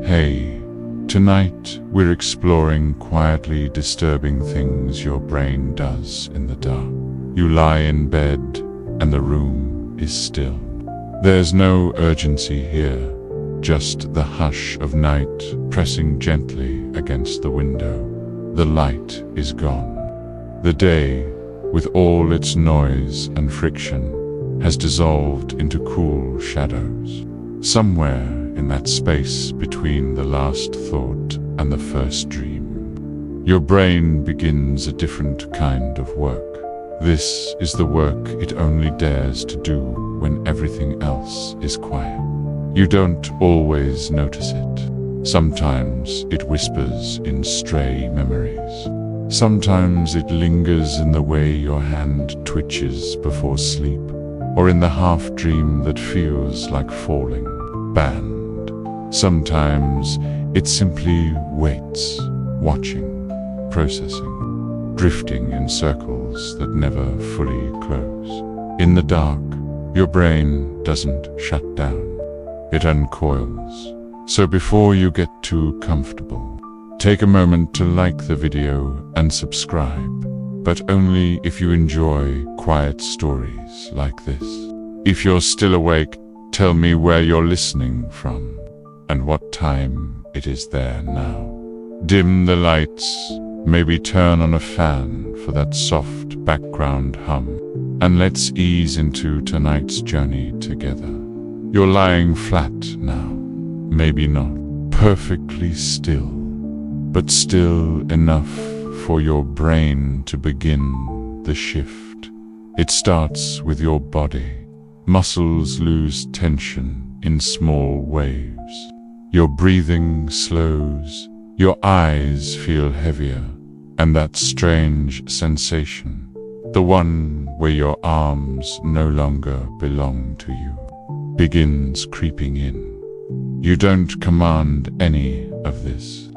Hey, tonight we're exploring quietly disturbing things your brain does in the dark. You lie in bed and the room is still. There's no urgency here, just the hush of night pressing gently against the window. The light is gone. The day, with all its noise and friction, has dissolved into cool shadows. Somewhere in that space between the last thought and the first dream, your brain begins a different kind of work. This is the work it only dares to do when everything else is quiet. You don't always notice it. Sometimes it whispers in stray memories. Sometimes it lingers in the way your hand twitches before sleep, or in the half-dream that feels like falling. Banned. Sometimes it simply waits, watching, processing, drifting in circles that never fully close. In the dark, your brain doesn't shut down. It uncoils. So before you get too comfortable, take a moment to like the video and subscribe, but only if you enjoy quiet stories like this. If you're still awake, tell me where you're listening from and what time it is there now. Dim the lights, maybe turn on a fan for that soft background hum, and let's ease into tonight's journey together. You're lying flat now, maybe not perfectly still, but still enough for your brain to begin the shift. It starts with your body. Muscles lose tension in small waves. Your breathing slows, your eyes feel heavier, and that strange sensation, the one where your arms no longer belong to you, begins creeping in. You don't command any of this.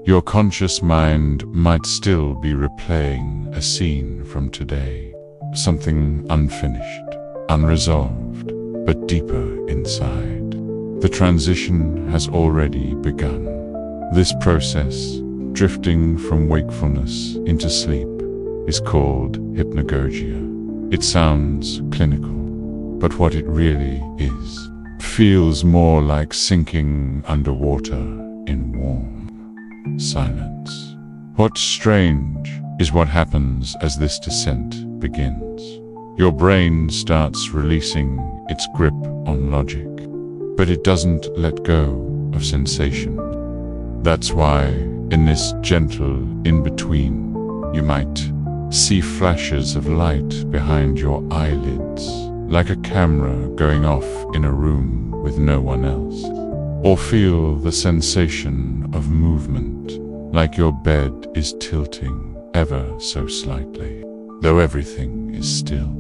Your conscious mind might still be replaying a scene from today, something unfinished, unresolved, but deeper inside. The transition has already begun. This process, drifting from wakefulness into sleep, is called hypnagogia. It sounds clinical, but what it really is feels more like sinking underwater in warm silence. What's strange is what happens as this descent begins. Your brain starts releasing its grip on logic, but it doesn't let go of sensation. That's why, in this gentle in-between, you might see flashes of light behind your eyelids, like a camera going off in a room with no one else. Or feel the sensation of movement, like your bed is tilting ever so slightly, though everything is still.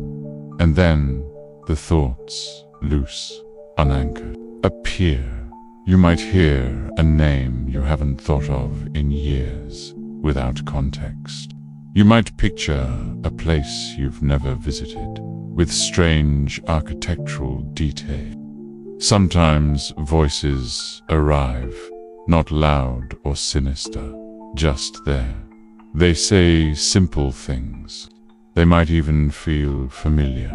And then the thoughts, loose, unanchored, appear. You might hear a name you haven't thought of in years, without context. You might picture a place you've never visited, with strange architectural detail. Sometimes voices arrive, not loud or sinister, just there. They say simple things. They might even feel familiar.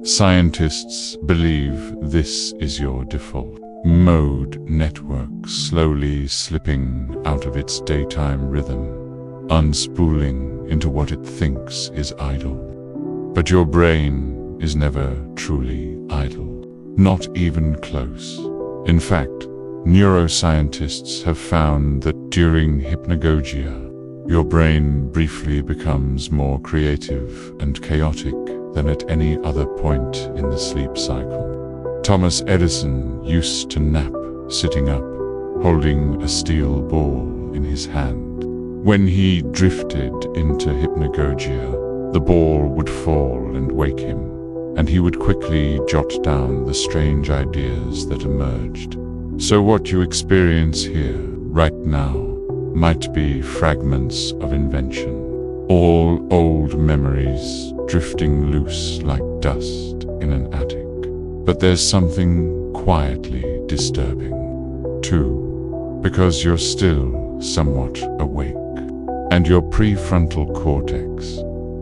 Scientists believe this is your default mode network slowly slipping out of its daytime rhythm, unspooling into what it thinks is idle. But your brain is never truly idle, not even close. In fact, neuroscientists have found that during hypnagogia, your brain briefly becomes more creative and chaotic than at any other point in the sleep cycle. Thomas Edison used to nap sitting up, holding a steel ball in his hand. When he drifted into hypnagogia, the ball would fall and wake him, and he would quickly jot down the strange ideas that emerged. So what you experience here, right now, might be fragments of invention, all old memories drifting loose like dust in an attic. But there's something quietly disturbing, too. because you're still somewhat awake. And your prefrontal cortex,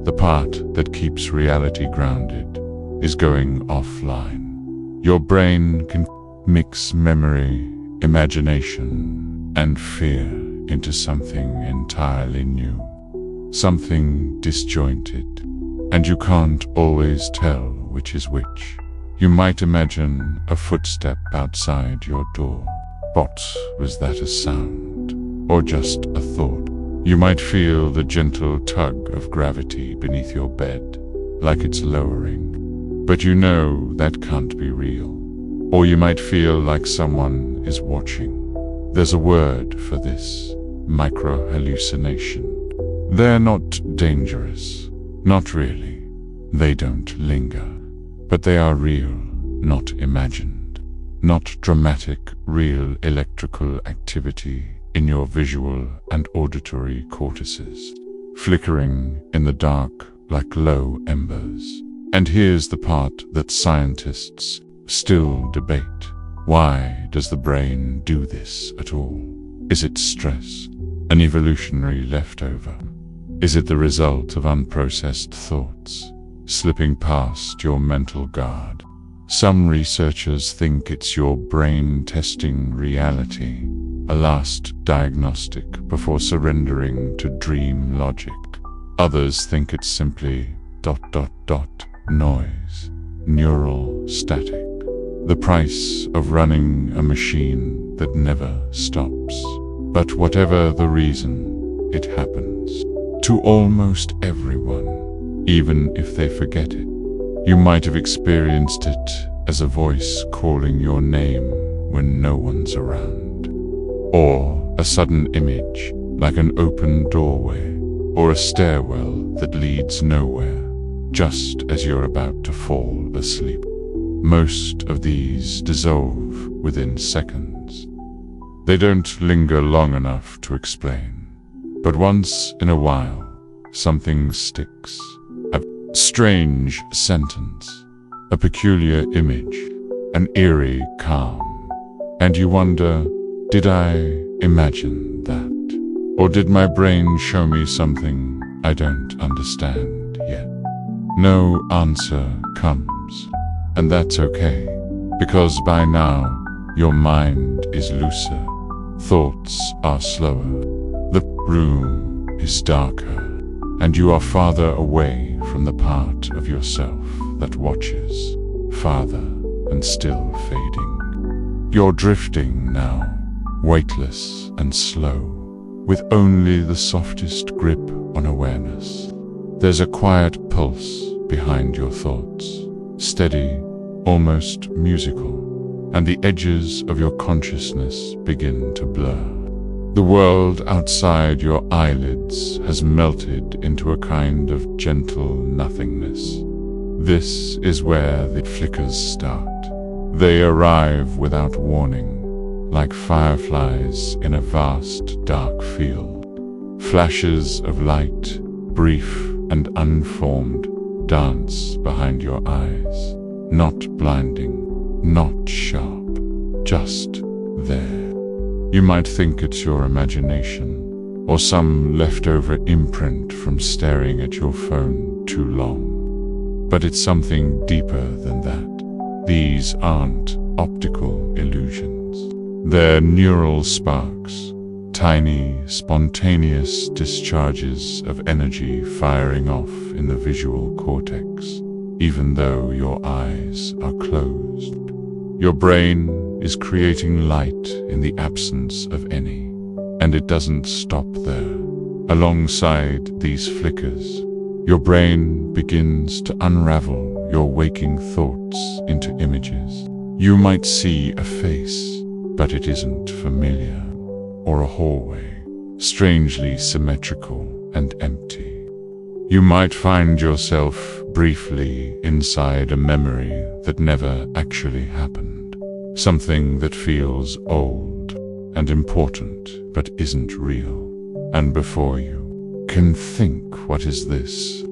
the part that keeps reality grounded, is going offline. Your brain can mix memory, imagination, and fear into something entirely new, something disjointed, and you can't always tell which is which. You might imagine a footstep outside your door. What was that, a sound, or just a thought? You might feel the gentle tug of gravity beneath your bed, like it's lowering, but you know that can't be real. Or you might feel like someone is watching. There's a word for this: micro-hallucination. They're not dangerous, not really. They don't linger, but they are real, not imagined. Not dramatic, real electrical activity in your visual and auditory cortices, flickering in the dark like low embers. And here's the part that scientists still debate. Why does the brain do this at all? Is it stress, an evolutionary leftover? Is it the result of unprocessed thoughts, slipping past your mental guard? Some researchers think it's your brain testing reality, a last diagnostic before surrendering to dream logic. Others think it's simply ... noise, neural static, the price of running a machine that never stops. But whatever the reason, it happens to almost everyone, even if they forget it. You might have experienced it as a voice calling your name when no one's around, or a sudden image like an open doorway, or a stairwell that leads nowhere, just as you're about to fall asleep. Most of these dissolve within seconds. They don't linger long enough to explain, but once in a while, something sticks. A strange sentence, a peculiar image, an eerie calm, and you wonder, did I imagine that? Or did my brain show me something I don't understand yet? No answer comes, and that's okay, because by now your mind is looser, thoughts are slower, the room is darker, and you are farther away from the part of yourself that watches, farther and still fading. You're drifting now, weightless and slow, with only the softest grip on awareness. There's a quiet pulse behind your thoughts, steady, almost musical, and the edges of your consciousness begin to blur. The world outside your eyelids has melted into a kind of gentle nothingness. This is where the flickers start. They arrive without warning, like fireflies in a vast dark field. Flashes of light, brief and unformed, dance behind your eyes, not blinding, not sharp, just there. You might think it's your imagination, or some leftover imprint from staring at your phone too long. But it's something deeper than that. These aren't optical illusions. They're neural sparks, tiny, spontaneous discharges of energy firing off in the visual cortex, even though your eyes are closed. Your brain is creating light in the absence of any, and it doesn't stop there. Alongside these flickers, your brain begins to unravel your waking thoughts into images. You might see a face, but it isn't familiar, or a hallway, strangely symmetrical and empty. You might find yourself briefly inside a memory that never actually happened. Something that feels old and important but isn't real. And before you can think, what is this?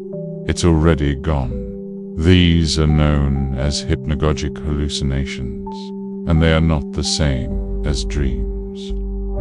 It's already gone. These are known as hypnagogic hallucinations, and they are not the same as dreams.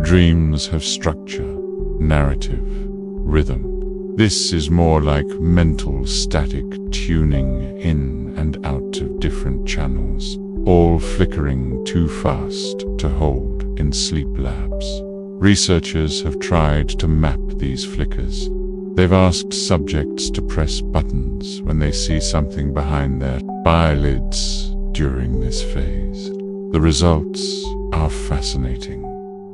Dreams have structure, narrative, rhythm. This is more like mental static tuning in and out of different channels, all flickering too fast to hold in sleep labs. Researchers have tried to map these flickers. They've asked subjects to press buttons when they see something behind their eyelids during this phase. The results are fascinating.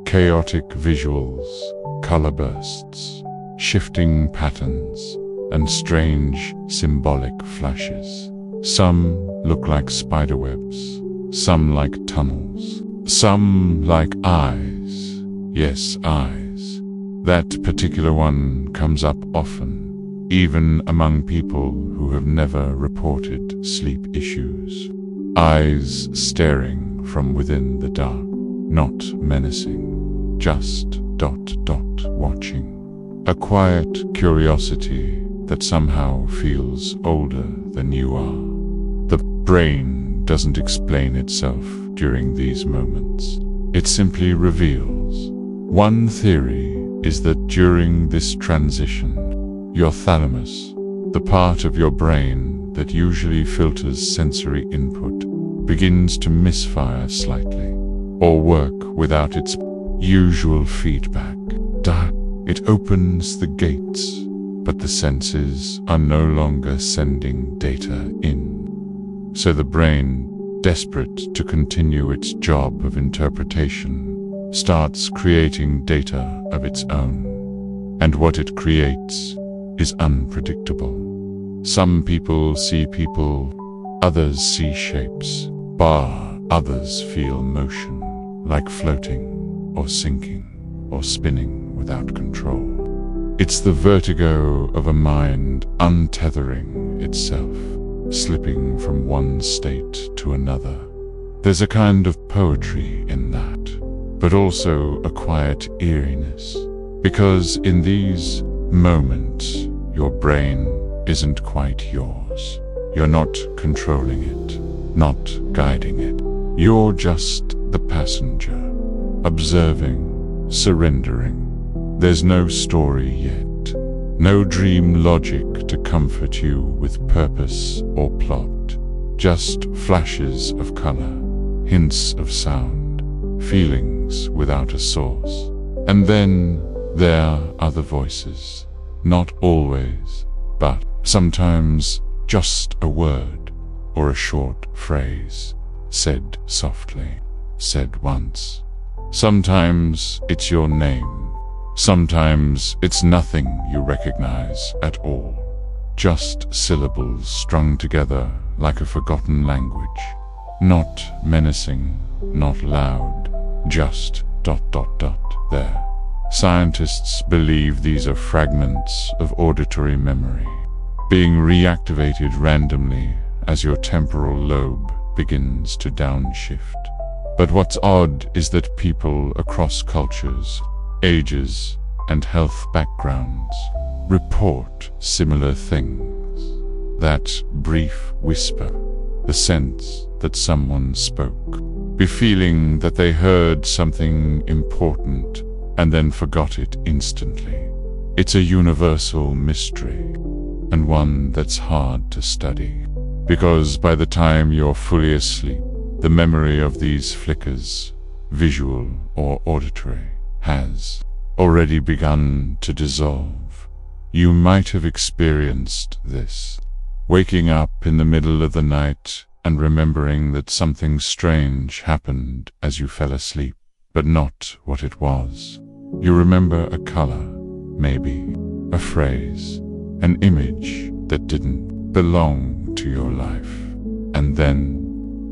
Chaotic visuals, color bursts, shifting patterns, and strange symbolic flashes. Some look like spiderwebs, some like tunnels, some like eyes. Yes, eyes. That particular one comes up often, even among people who have never reported sleep issues. Eyes staring from within the dark, not menacing, just watching. A quiet curiosity that somehow feels older than you are. The brain doesn't explain itself during these moments. It simply reveals. One theory is that during this transition, your thalamus, the part of your brain that usually filters sensory input, begins to misfire slightly, or work without its usual feedback. It opens the gates, but the senses are no longer sending data in. So the brain, desperate to continue its job of interpretation, starts creating data of its own. And what it creates is unpredictable. Some people see people, others see shapes, others feel motion, like floating or sinking or spinning without control. It's the vertigo of a mind untethering itself, slipping from one state to another. There's a kind of poetry in that, but also a quiet eeriness, because in these moments, your brain isn't quite yours. You're not controlling it, not guiding it. You're just the passenger, observing, surrendering. There's no story yet, no dream logic to comfort you with purpose or plot, just flashes of color, hints of sound, feelings without a source. And then there are the voices, not always, but sometimes just a word or a short phrase, said softly, said once. Sometimes it's your name. Sometimes it's nothing you recognize at all. Just syllables strung together like a forgotten language. Not menacing, not loud, just ... there. Scientists believe these are fragments of auditory memory, being reactivated randomly as your temporal lobe begins to downshift. But what's odd is that people across cultures, ages, and health backgrounds report similar things. That brief whisper, the sense that someone spoke, the feeling that they heard something important and then forgot it instantly. It's a universal mystery, and one that's hard to study, because by the time you're fully asleep, the memory of these flickers, visual or auditory, has already begun to dissolve. You might have experienced this, waking up in the middle of the night and remembering that something strange happened as you fell asleep, but not what it was. You remember a color, maybe, a phrase, an image that didn't belong to your life, and then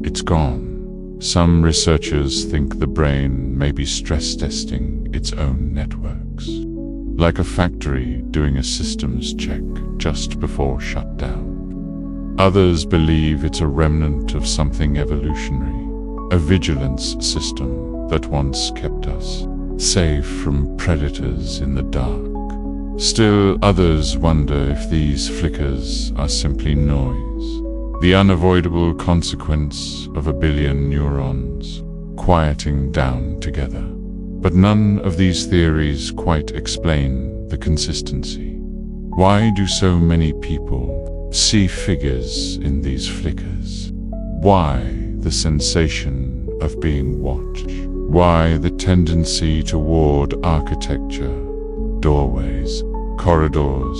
it's gone. Some researchers think the brain may be stress testing its own networks, like a factory doing a systems check just before shutdown. Others believe it's a remnant of something evolutionary, a vigilance system that once kept us safe from predators in the dark. Still, others wonder if these flickers are simply noise, the unavoidable consequence of a billion neurons quieting down together. But none of these theories quite explain the consistency. Why do so many people see figures in these flickers? Why the sensation of being watched? Why the tendency toward architecture, doorways, corridors,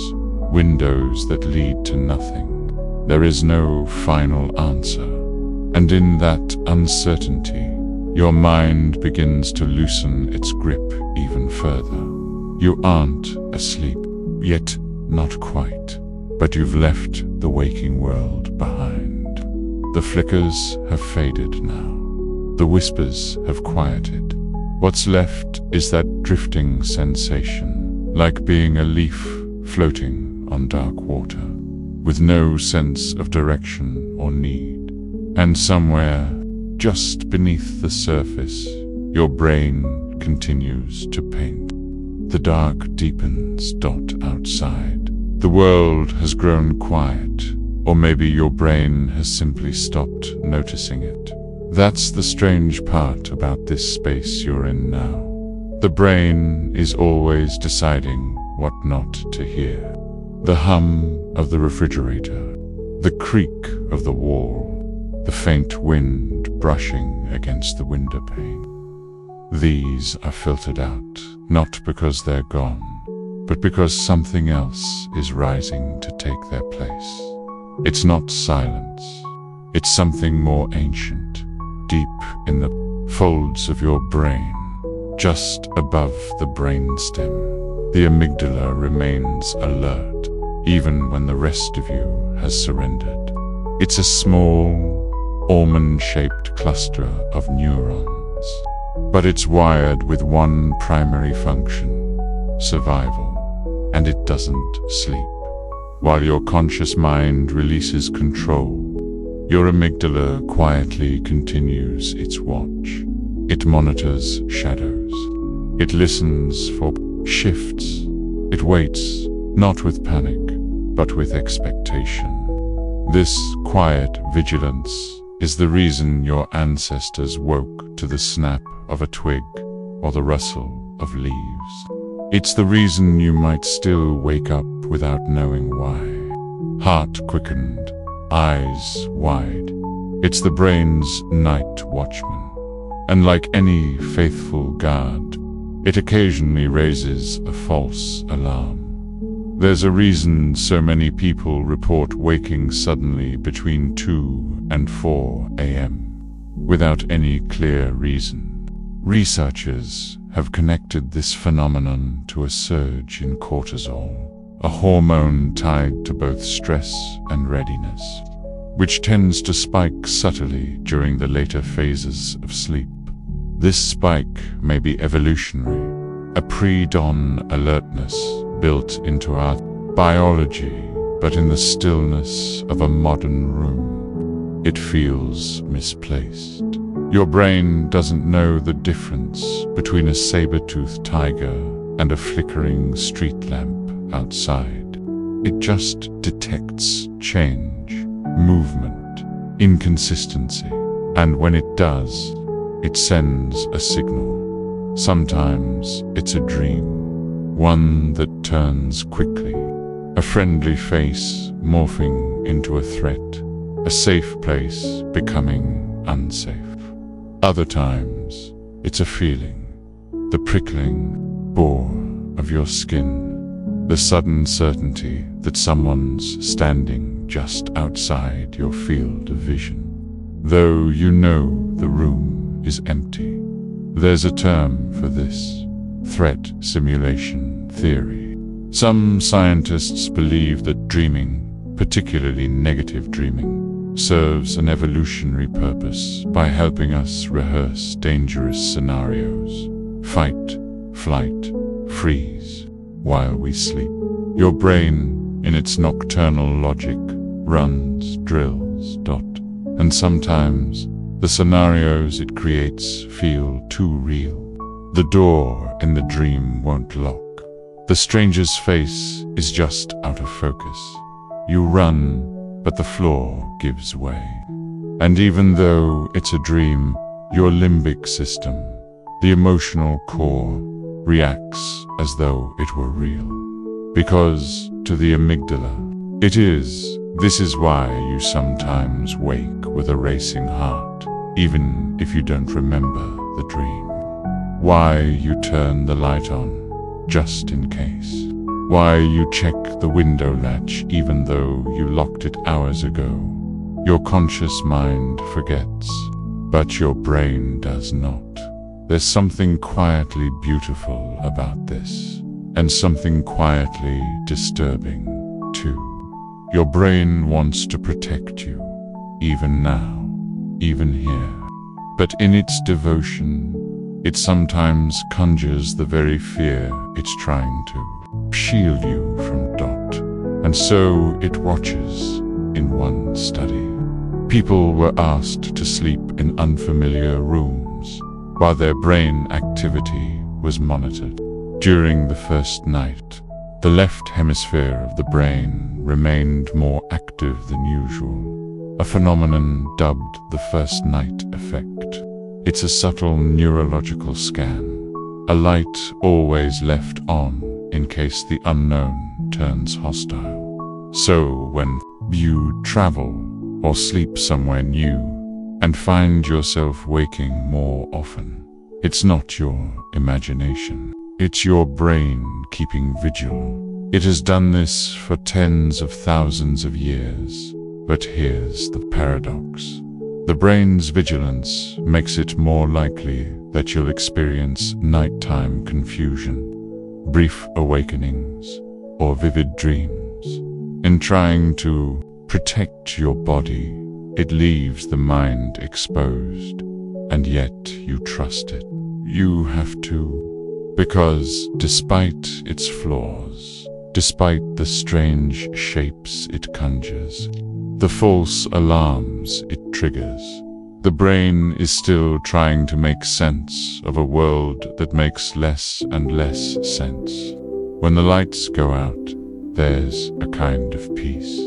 windows that lead to nothing? There is no final answer, and in that uncertainty, your mind begins to loosen its grip even further. You aren't asleep, yet not quite, but you've left the waking world behind. The flickers have faded now. The whispers have quieted. What's left is that drifting sensation, like being a leaf floating on dark water, with no sense of direction or need. And somewhere, just beneath the surface, your brain continues to paint. The dark deepens. Outside. The world has grown quiet, or maybe your brain has simply stopped noticing it. That's the strange part about this space you're in now. The brain is always deciding what not to hear. The hum of the refrigerator, the creak of the wall, the faint wind brushing against the window pane. These are filtered out, not because they're gone, but because something else is rising to take their place. It's not silence. It's something more ancient, deep in the folds of your brain, just above the brainstem. The amygdala remains alert, even when the rest of you has surrendered. It's a small, almond-shaped cluster of neurons, but it's wired with one primary function: survival. And it doesn't sleep. While your conscious mind releases control, your amygdala quietly continues its watch. It monitors shadows. It listens for shifts. It waits, not with panic, but with expectation. This quiet vigilance is the reason your ancestors woke to the snap of a twig or the rustle of leaves. It's the reason you might still wake up without knowing why. Heart quickened, eyes wide. It's the brain's night watchman. And like any faithful guard, it occasionally raises a false alarm. There's a reason so many people report waking suddenly between 2 and 4 a.m. without any clear reason. Researchers have connected this phenomenon to a surge in cortisol, a hormone tied to both stress and readiness, which tends to spike subtly during the later phases of sleep. This spike may be evolutionary, a pre-dawn alertness built into our biology, but in the stillness of a modern room, it feels misplaced. Your brain doesn't know the difference between a saber-toothed tiger and a flickering street lamp outside. It just detects change, movement, inconsistency, and when it does, it sends a signal. Sometimes it's a dream, one that turns quickly, a friendly face morphing into a threat, a safe place becoming unsafe. Other times, it's a feeling, the prickling bore of your skin, the sudden certainty that someone's standing just outside your field of vision, though you know the room is empty. There's a term for this: threat simulation theory. Some scientists believe that dreaming, particularly negative dreaming, serves an evolutionary purpose by helping us rehearse dangerous scenarios, fight, flight, freeze, while we sleep. Your brain, in its nocturnal logic, runs drills. And sometimes the scenarios it creates feel too real. The door in the dream won't lock. The stranger's face is just out of focus. You run, but the floor gives way. And even though it's a dream, your limbic system, The emotional core reacts as though it were real. Because to the amygdala, it is. This is why you sometimes wake with a racing heart, even if you don't remember the dream. Why you turn the light on, just in case. Why you check the window latch even though you locked it hours ago. Your conscious mind forgets, but your brain does not. There's something quietly beautiful about this, and something quietly disturbing, too. Your brain wants to protect you, even now, even here. But in its devotion, it sometimes conjures the very fear it's trying to shield you from dot. And so it watches in one study. People were asked to sleep in unfamiliar rooms while their brain activity was monitored. During the first night, the left hemisphere of the brain remained more active than usual, a phenomenon dubbed the first night effect. It's a subtle neurological scan, a light always left on in case the unknown turns hostile. So when you travel or sleep somewhere new and find yourself waking more often, it's not your imagination. It's your brain keeping vigil. It has done this for tens of thousands of years. But here's the paradox. The brain's vigilance makes it more likely that you'll experience nighttime confusion, brief awakenings, or vivid dreams. In trying to protect your body, it leaves the mind exposed, and yet you trust it. You have to, because despite its flaws, despite the strange shapes it conjures, the false alarms it triggers, the brain is still trying to make sense of a world that makes less and less sense. When the lights go out, there's a kind of peace.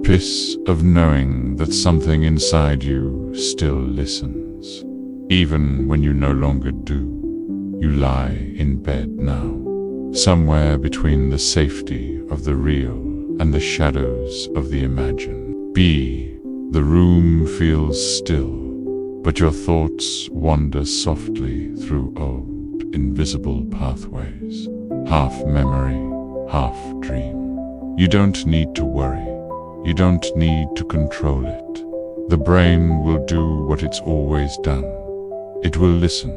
Peace of knowing that something inside you still listens. Even when you no longer do, you lie in bed now, somewhere between the safety of the real and the shadows of the imagined. The room feels still, but your thoughts wander softly through old, invisible pathways, half memory, half dream. You don't need to worry. You don't need to control it. The brain will do what it's always done. It will listen,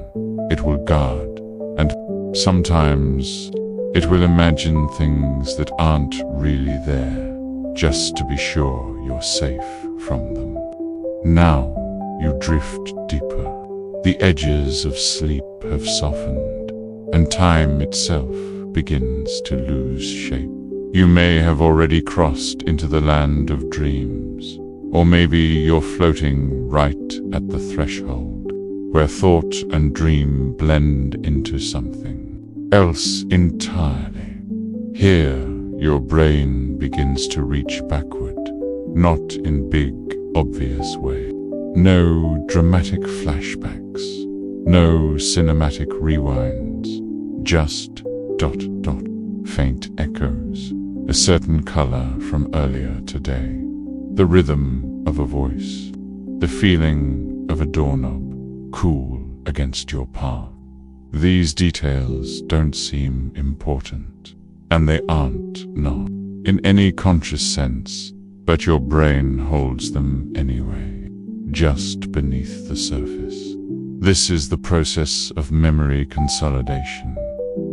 it will guard, and sometimes it will imagine things that aren't really there, just to be sure you're safe from them. Now you drift deeper. The edges of sleep have softened, and time itself begins to lose shape. You may have already crossed into the land of dreams, or maybe you're floating right at the threshold, where thought and dream blend into something else entirely. Here, your brain begins to reach backward, not in big, obvious way. No dramatic flashbacks, no cinematic rewinds, just ... faint echoes, a certain color from earlier today, the rhythm of a voice, the feeling of a doorknob cool against your palm. These details don't seem important, and they aren't not in any conscious sense, but your brain holds them anyway, just beneath the surface. This is the process of memory consolidation,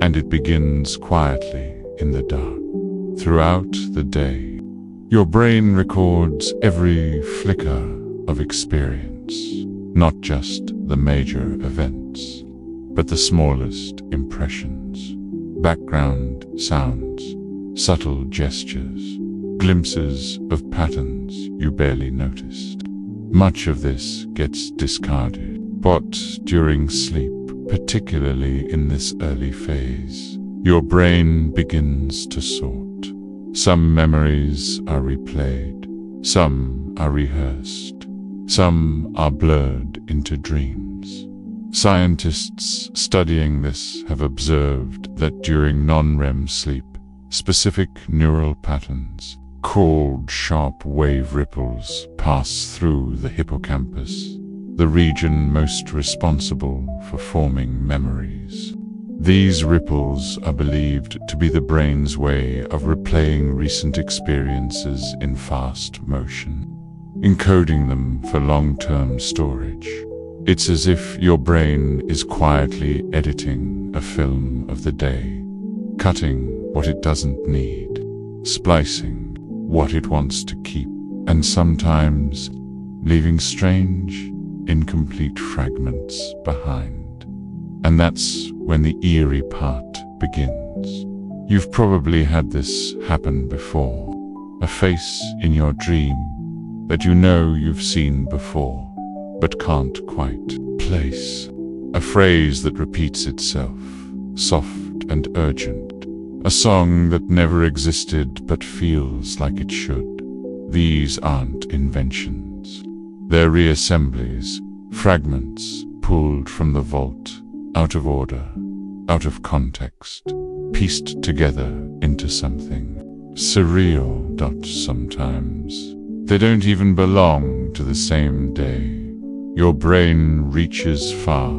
and it begins quietly in the dark. Throughout the day, your brain records every flicker of experience, not just the major events, but the smallest impressions, background sounds, subtle gestures, glimpses of patterns you barely noticed. Much of this gets discarded, but during sleep, particularly in this early phase, your brain begins to sort. Some memories are replayed, some are rehearsed, some are blurred into dreams. Scientists studying this have observed that during non-REM sleep, specific neural patterns, called sharp wave ripples, pass through the hippocampus, the region most responsible for forming memories. These ripples are believed to be the brain's way of replaying recent experiences in fast motion, encoding them for long-term storage. It's as if your brain is quietly editing a film of the day, cutting what it doesn't need, splicing what it wants to keep, and sometimes leaving strange, incomplete fragments behind. And that's when the eerie part begins. You've probably had this happen before. A face in your dream that you know you've seen before, but can't quite place. A phrase that repeats itself, soft and urgent. A song that never existed but feels like it should. These aren't inventions. They're reassemblies, fragments pulled from the vault, out of order, out of context, pieced together into something surreal. Sometimes they don't even belong to the same day. Your brain reaches far.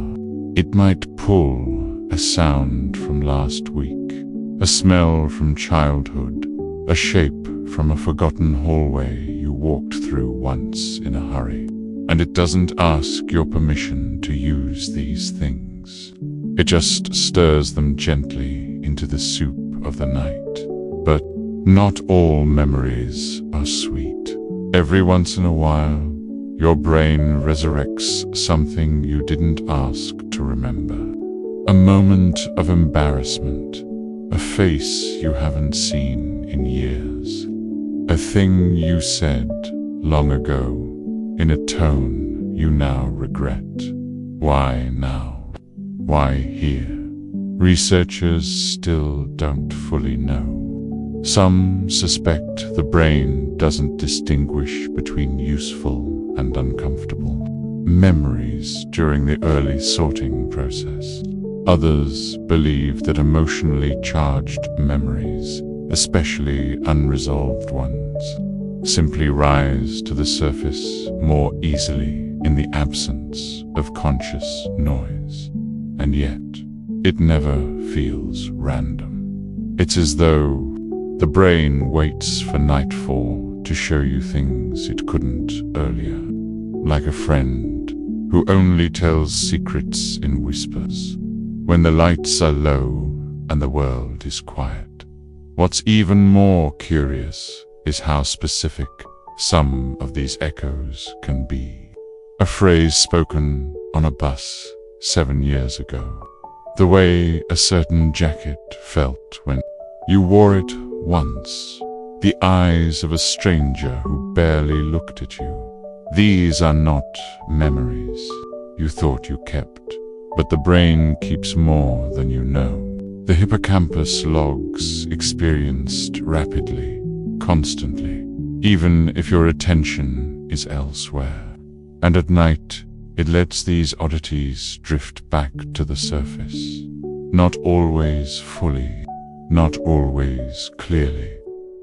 It might pull a sound from last week, a smell from childhood, a shape from a forgotten hallway you walked through once in a hurry. And it doesn't ask your permission to use these things. It just stirs them gently into the soup of the night. But not all memories are sweet. Every once in a while, your brain resurrects something you didn't ask to remember. A moment of embarrassment, a face you haven't seen in years, a thing you said long ago in a tone you now regret. Why now? Why here? Researchers still don't fully know. Some suspect the brain doesn't distinguish between useful and uncomfortable memories during the early sorting process. Others believe that emotionally charged memories, especially unresolved ones, simply rise to the surface more easily in the absence of conscious noise. And yet, it never feels random. It's as though the brain waits for nightfall to show you things it couldn't earlier, like a friend who only tells secrets in whispers when the lights are low and the world is quiet. What's even more curious is how specific some of these echoes can be. A phrase spoken on a bus 7 years ago. The way a certain jacket felt when you wore it once. The eyes of a stranger who barely looked at you. These are not memories you thought you kept, but the brain keeps more than you know. The hippocampus logs experienced rapidly, constantly, even if your attention is elsewhere. And at night, it lets these oddities drift back to the surface. Not always fully, not always clearly,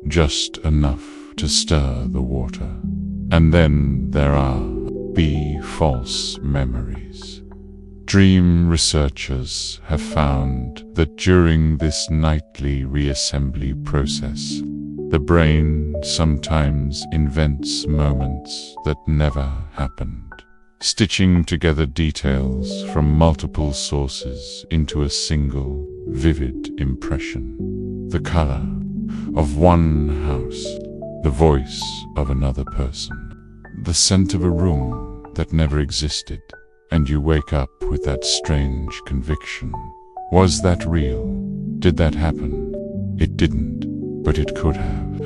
just enough to stir the water. And then there are false memories. Dream researchers have found that during this nightly reassembly process, the brain sometimes invents moments that never happened, stitching together details from multiple sources into a single, vivid impression. The color of one house, the voice of another person, the scent of a room that never existed, and you wake up with that strange conviction. Was that real? Did that happen? It didn't, but it could have.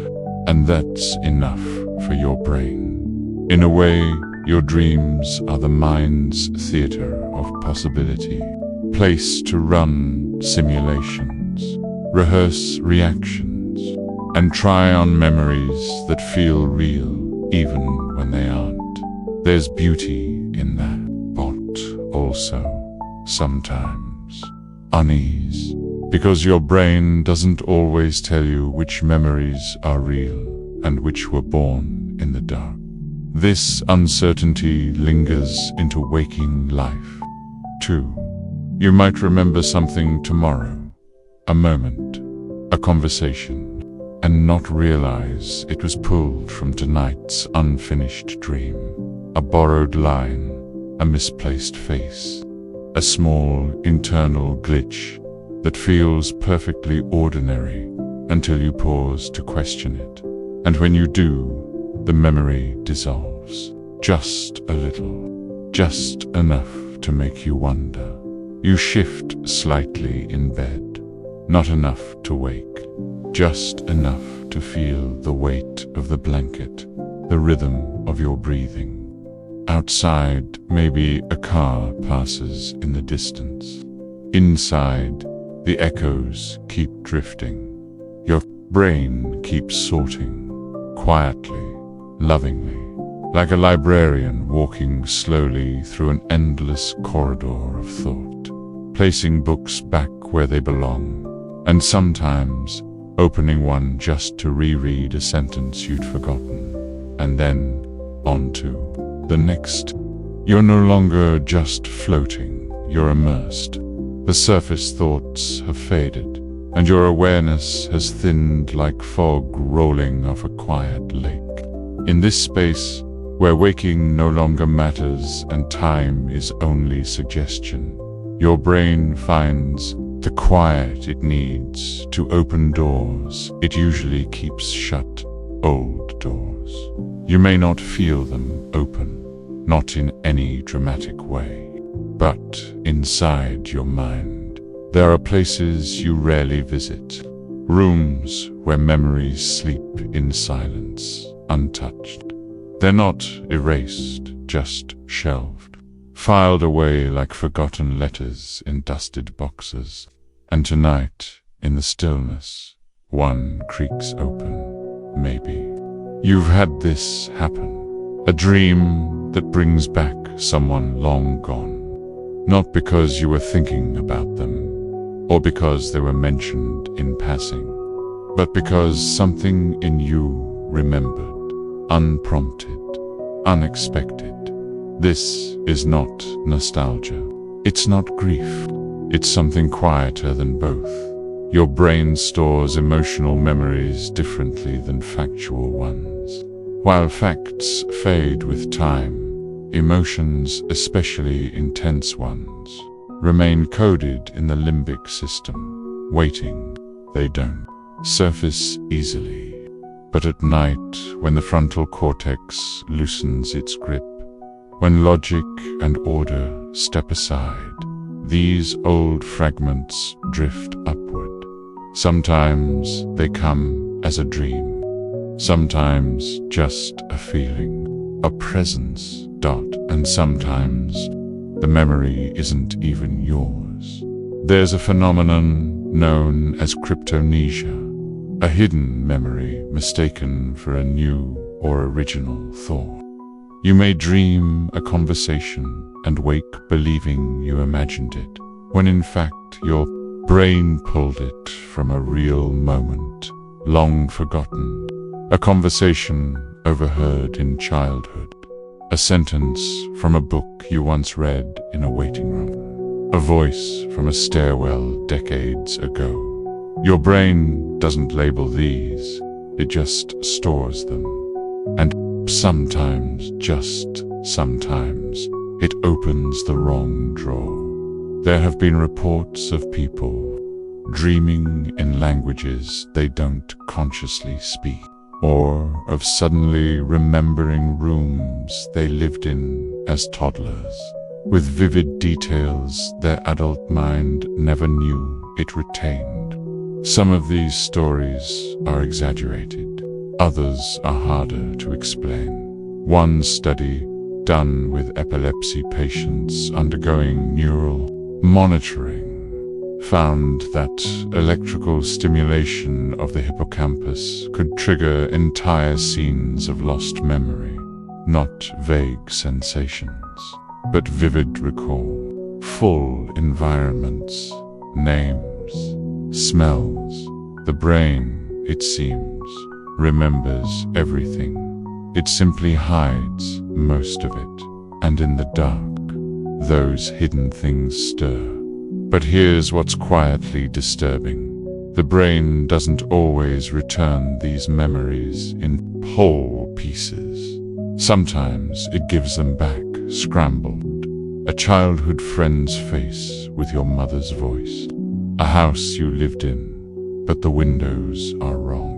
And that's enough for your brain. In a way, your dreams are the mind's theater of possibility, place to run simulations, rehearse reactions, and try on memories that feel real even when they aren't. There's beauty in that, but also sometimes unease, because your brain doesn't always tell you which memories are real and which were born in the dark. This uncertainty lingers into waking life, too. You might remember something tomorrow, a moment, a conversation, and not realize it was pulled from tonight's unfinished dream. A borrowed line, a misplaced face, a small internal glitch that feels perfectly ordinary until you pause to question it. And when you do, the memory dissolves, just a little, just enough to make you wonder. You shift slightly in bed, not enough to wake, just enough to feel the weight of the blanket, the rhythm of your breathing. Outside, maybe a car passes in the distance. Inside, the echoes keep drifting. Your brain keeps sorting, quietly, lovingly, like a librarian walking slowly through an endless corridor of thought, placing books back where they belong, and sometimes opening one just to reread a sentence you'd forgotten, and then on to the next. You're no longer just floating, you're immersed. The surface thoughts have faded, and your awareness has thinned like fog rolling off a quiet lake. In this space, where waking no longer matters and time is only suggestion, your brain finds the quiet it needs to open doors it usually keeps shut, old doors. You may not feel them open, not in any dramatic way, but inside your mind, there are places you rarely visit, rooms where memories sleep in silence, untouched. They're not erased, just shelved, filed away like forgotten letters in dusted boxes. And tonight, in the stillness, one creaks open, maybe. You've had this happen, a dream that brings back someone long gone, not because you were thinking about them, or because they were mentioned in passing, but because something in you remembered, unprompted, unexpected. This is not nostalgia. It's not grief. It's something quieter than both. Your brain stores emotional memories differently than factual ones. While facts fade with time, emotions, especially intense ones, remain coded in the limbic system, waiting. They don't surface easily. But at night, when the frontal cortex loosens its grip, when logic and order step aside, these old fragments drift upward. Sometimes they come as a dream, sometimes just a feeling, a presence, and sometimes the memory isn't even yours. There's a phenomenon known as cryptomnesia, a hidden memory mistaken for a new or original thought. You may dream a conversation and wake believing you imagined it, when in fact your brain pulled it from a real moment, long forgotten. A conversation overheard in childhood, a sentence from a book you once read in a waiting room, a voice from a stairwell decades ago. Your brain doesn't label these, it just stores them. And sometimes, just sometimes, it opens the wrong drawer. There have been reports of people dreaming in languages they don't consciously speak, or of suddenly remembering rooms they lived in as toddlers, with vivid details their adult mind never knew it retained. Some of these stories are exaggerated. Others are harder to explain. One study, done with epilepsy patients undergoing neural monitoring, found that electrical stimulation of the hippocampus could trigger entire scenes of lost memory, not vague sensations, but vivid recall. full environments, names, smells. The brain, it seems, remembers everything. It simply hides most of it, and in the dark, those hidden things stir. But here's what's quietly disturbing. The brain doesn't always return these memories in whole pieces. Sometimes it gives them back, scrambled. A childhood friend's face with your mother's voice. A house you lived in, but the windows are wrong.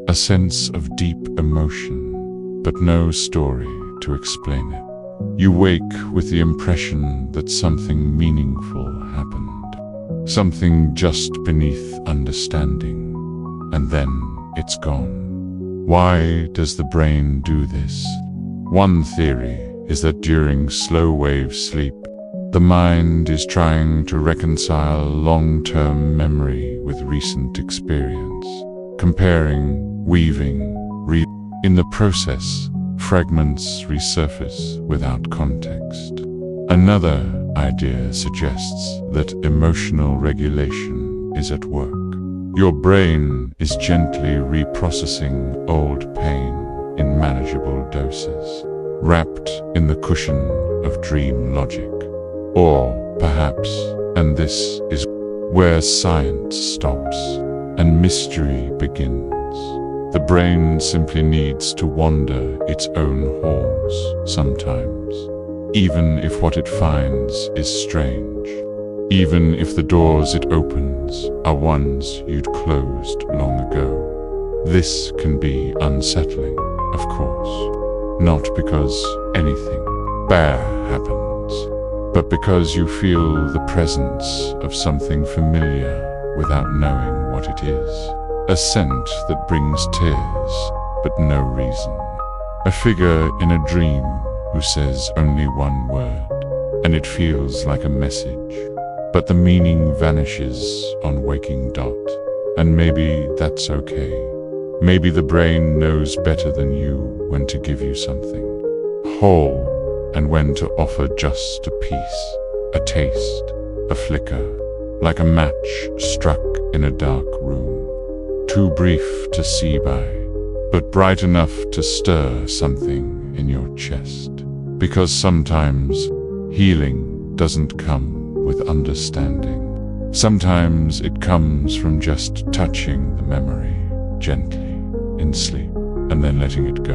A sense of deep emotion, but no story to explain it. You wake with the impression that something meaningful happened, something just beneath understanding, and then it's gone. Why does the brain do this? One theory is that during slow-wave sleep, the mind is trying to reconcile long-term memory with recent experience, comparing, weaving, in the process, fragments resurface without context. Another idea suggests that emotional regulation is at work. Your brain is gently reprocessing old pain in manageable doses, wrapped in the cushion of dream logic. Or perhaps, and this is where science stops and mystery begins, the brain simply needs to wander its own halls sometimes, even if what it finds is strange, even if the doors it opens are ones you'd closed long ago. This can be unsettling, of course, not because anything bad happens, but because you feel the presence of something familiar without knowing what it is. A scent that brings tears, but no reason. A figure in a dream who says only one word, and it feels like a message, but the meaning vanishes on waking dot. And maybe that's okay. Maybe the brain knows better than you when to give you something whole and when to offer just a piece, a taste, a flicker, like a match struck in a dark room. Too brief to see by, but bright enough to stir something in your chest. Because sometimes healing doesn't come with understanding. Sometimes it comes from just touching the memory gently in sleep and then letting it go.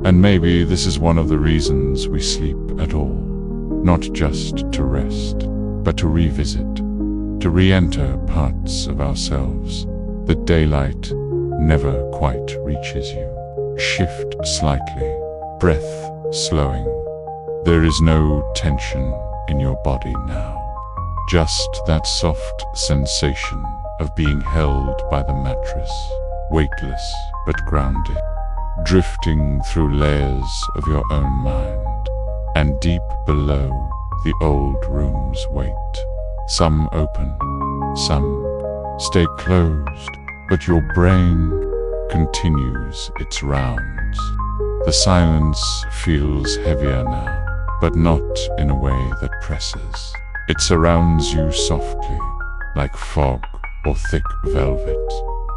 And maybe this is one of the reasons we sleep at all. Not just to rest, but to revisit, to re-enter parts of ourselves that daylight never quite reaches you. Shift slightly, breath slowing. There is no tension in your body now. Just that soft sensation of being held by the mattress, weightless but grounded, drifting through layers of your own mind. And deep below, the old room's weight. Some open, some stay closed, but your brain continues its rounds. The silence feels heavier now, but not in a way that presses. It surrounds you softly, like fog or thick velvet,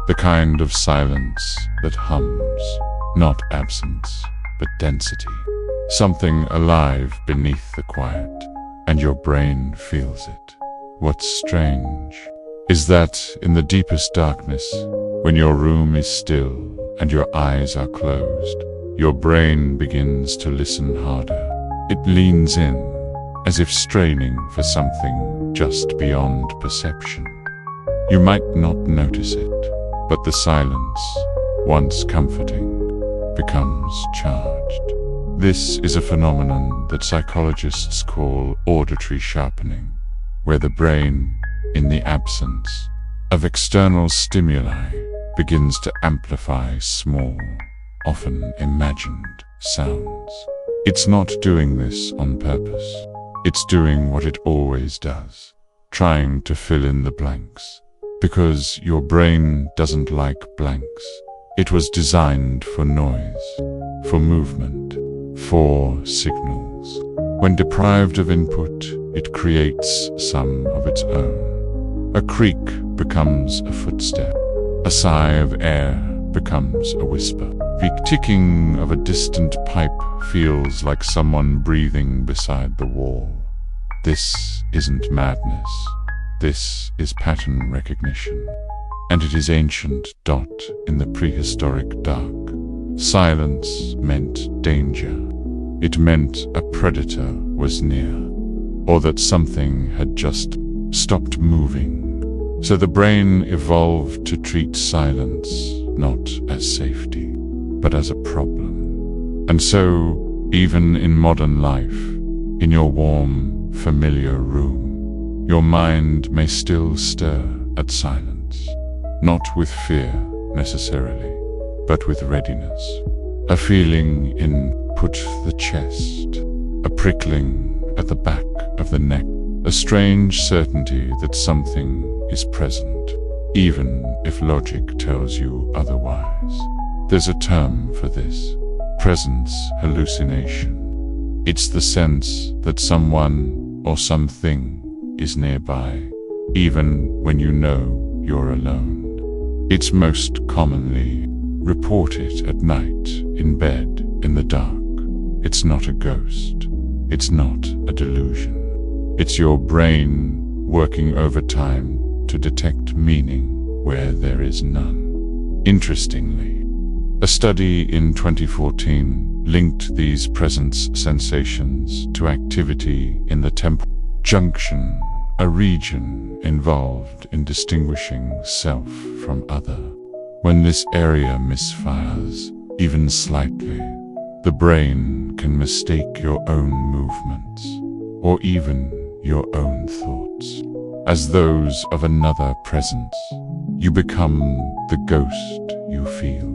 the kind of silence that hums, not absence, but density. Something alive beneath the quiet, and your brain feels it. What's strange is that in the deepest darkness, when your room is still and your eyes are closed, your brain begins to listen harder. It leans in, as if straining for something just beyond perception. You might not notice it, but the silence, once comforting, becomes charged. This is a phenomenon that psychologists call auditory sharpening, where the brain, in the absence of external stimuli, begins to amplify small, often imagined sounds. It's not doing this on purpose. It's doing what it always does, trying to fill in the blanks. Because your brain doesn't like blanks. It was designed for noise, for movement, for signals. When deprived of input, it creates some of its own. A creak becomes a footstep. A sigh of air becomes a whisper. The ticking of a distant pipe feels like someone breathing beside the wall. This isn't madness. This is pattern recognition. And it is ancient. In the prehistoric dark. Silence meant danger. It meant a predator was near, or that something had just stopped moving. So the brain evolved to treat silence not as safety, but as a problem. And so, even in modern life, in your warm, familiar room, your mind may still stir at silence, not with fear necessarily, but with readiness. A feeling in the chest, a prickling at the back of the neck, a strange certainty that something is present, even if logic tells you otherwise. There's a term for this: presence hallucination. It's the sense that someone or something is nearby, even when you know you're alone. It's most commonly reported at night, in bed, in the dark. It's not a ghost. It's not a delusion. It's your brain working overtime to detect meaning where there is none. Interestingly, a study in 2014 linked these presence sensations to activity in the temporal junction, a region involved in distinguishing self from other. When this area misfires, even slightly, the brain can mistake your own movements, or even your own thoughts, as those of another presence. You become the ghost you feel,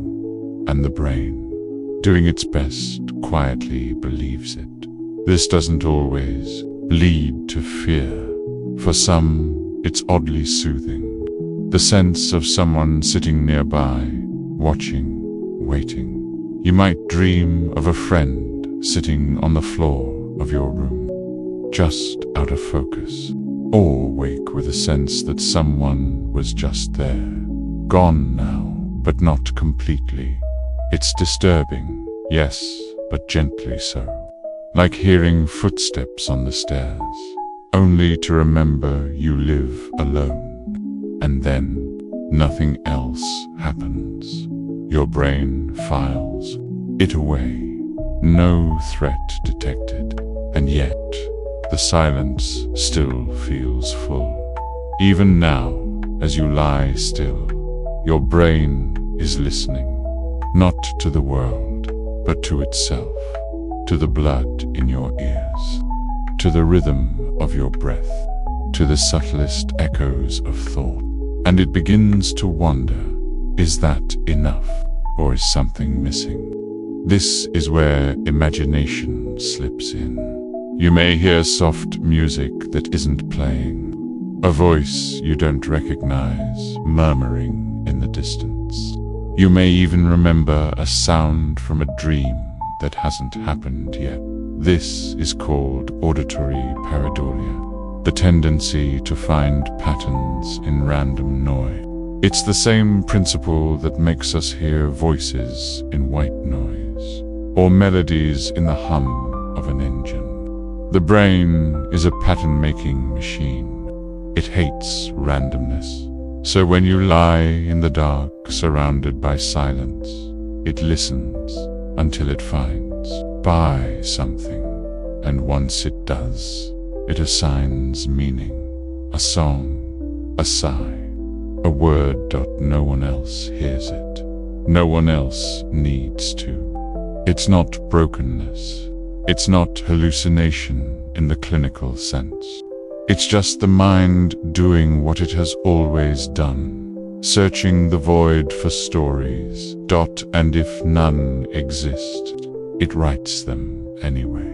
and the brain, doing its best, quietly believes it. This doesn't always lead to fear. For some, it's oddly soothing. The sense of someone sitting nearby, watching, waiting. You might dream of a friend sitting on the floor of your room, just out of focus, or wake with a sense that someone was just there, gone now, but not completely. It's disturbing, yes, but gently so, like hearing footsteps on the stairs, only to remember you live alone, and then nothing else happens. Your brain files it away, no threat detected, and yet the silence still feels full. Even now, as you lie still, your brain is listening, not to the world, but to itself, to the blood in your ears, to the rhythm of your breath, to the subtlest echoes of thought. And it begins to wonder, is that enough, or is something missing? This is where imagination slips in. You may hear soft music that isn't playing, a voice you don't recognize murmuring in the distance. You may even remember a sound from a dream that hasn't happened yet. This is called auditory pareidolia, the tendency to find patterns in random noise. It's the same principle that makes us hear voices in white noise, or melodies in the hum of an engine. The brain is a pattern-making machine. It hates randomness. So when you lie in the dark, surrounded by silence, it listens until it finds by something. And once it does, it assigns meaning, a song, a sigh, a word. No one else hears it. No one else needs to. It's not brokenness. It's not hallucination in the clinical sense. It's just the mind doing what it has always done, searching the void for stories. And if none exist, it writes them anyway.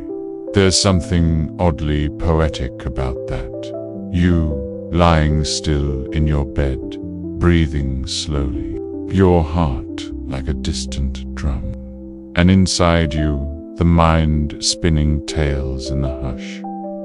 There's something oddly poetic about that. You, lying still in your bed, breathing slowly, your heart like a distant drum. And inside you, the mind spinning tales in the hush,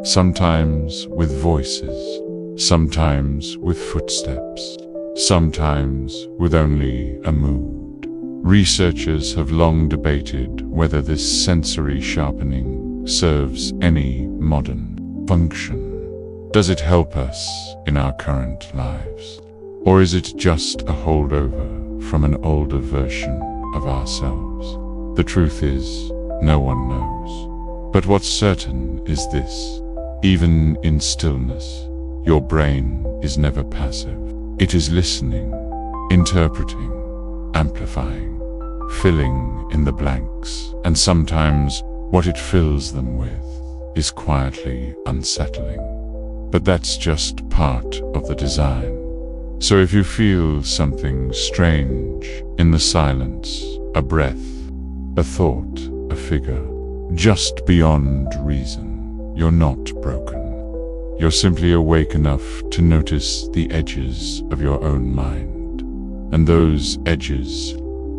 sometimes with voices, sometimes with footsteps, sometimes with only a mood. Researchers have long debated whether this sensory sharpening serves any modern function. Does it help us in our current lives? Or is it just a holdover from an older version of ourselves? The truth is, no one knows. But what's certain is this: even in stillness, your brain is never passive. It is listening, interpreting, amplifying, filling in the blanks, and sometimes what it fills them with is quietly unsettling. But that's just part of the design. So if you feel something strange in the silence, a breath, a thought, a figure, just beyond reason, you're not broken. You're simply awake enough to notice the edges of your own mind. And those edges,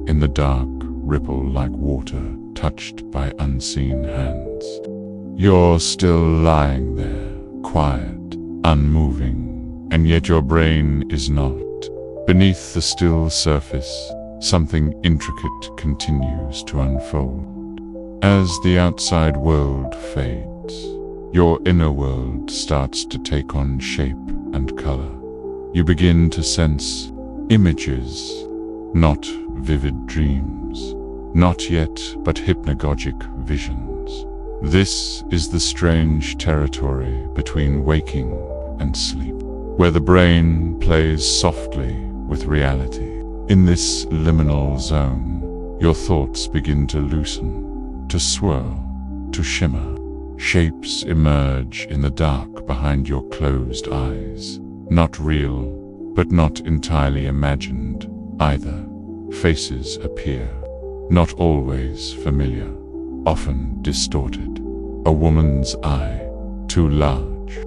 in the dark, ripple like water touched by unseen hands. You're still lying there, quiet, unmoving, and yet your brain is not. Beneath the still surface, something intricate continues to unfold. As the outside world fades, your inner world starts to take on shape and color. You begin to sense images, not vivid dreams, not yet but hypnagogic visions. This is the strange territory between waking and sleep, where the brain plays softly with reality. In this liminal zone, your thoughts begin to loosen, to swirl, to shimmer. Shapes emerge in the dark behind your closed eyes. Not real, but not entirely imagined either. Faces appear, not always familiar, often distorted. A woman's eye, too large.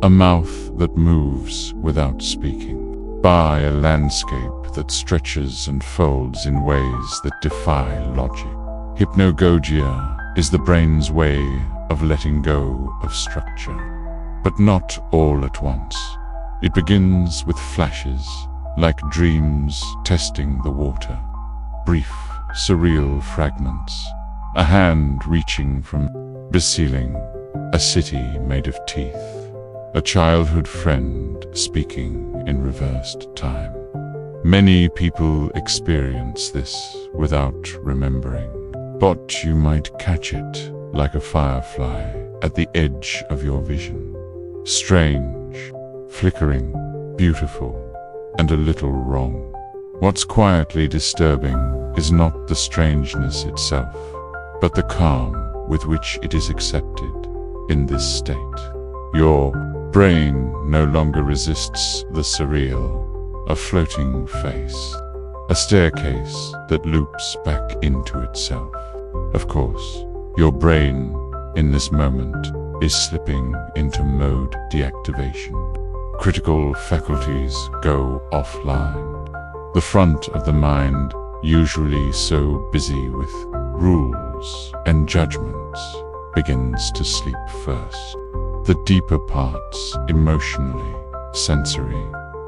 A mouth that moves without speaking. By a landscape that stretches and folds in ways that defy logic. Hypnagogia is the brain's way of letting go of structure, but not all at once. It begins with flashes, like dreams testing the water. Brief, surreal fragments. A hand reaching from the ceiling, a city made of teeth. A childhood friend speaking in reversed time. Many people experience this without remembering, but you might catch it like a firefly at the edge of your vision. Strange, flickering, beautiful, and a little wrong. What's quietly disturbing is not the strangeness itself, but the calm with which it is accepted in this state. Your brain no longer resists the surreal, a floating face, a staircase that loops back into itself. Of course, your brain, in this moment, is slipping into mode deactivation. Critical faculties go offline. The front of the mind, usually so busy with rules and judgments, begins to sleep first. The deeper parts, emotionally, sensory,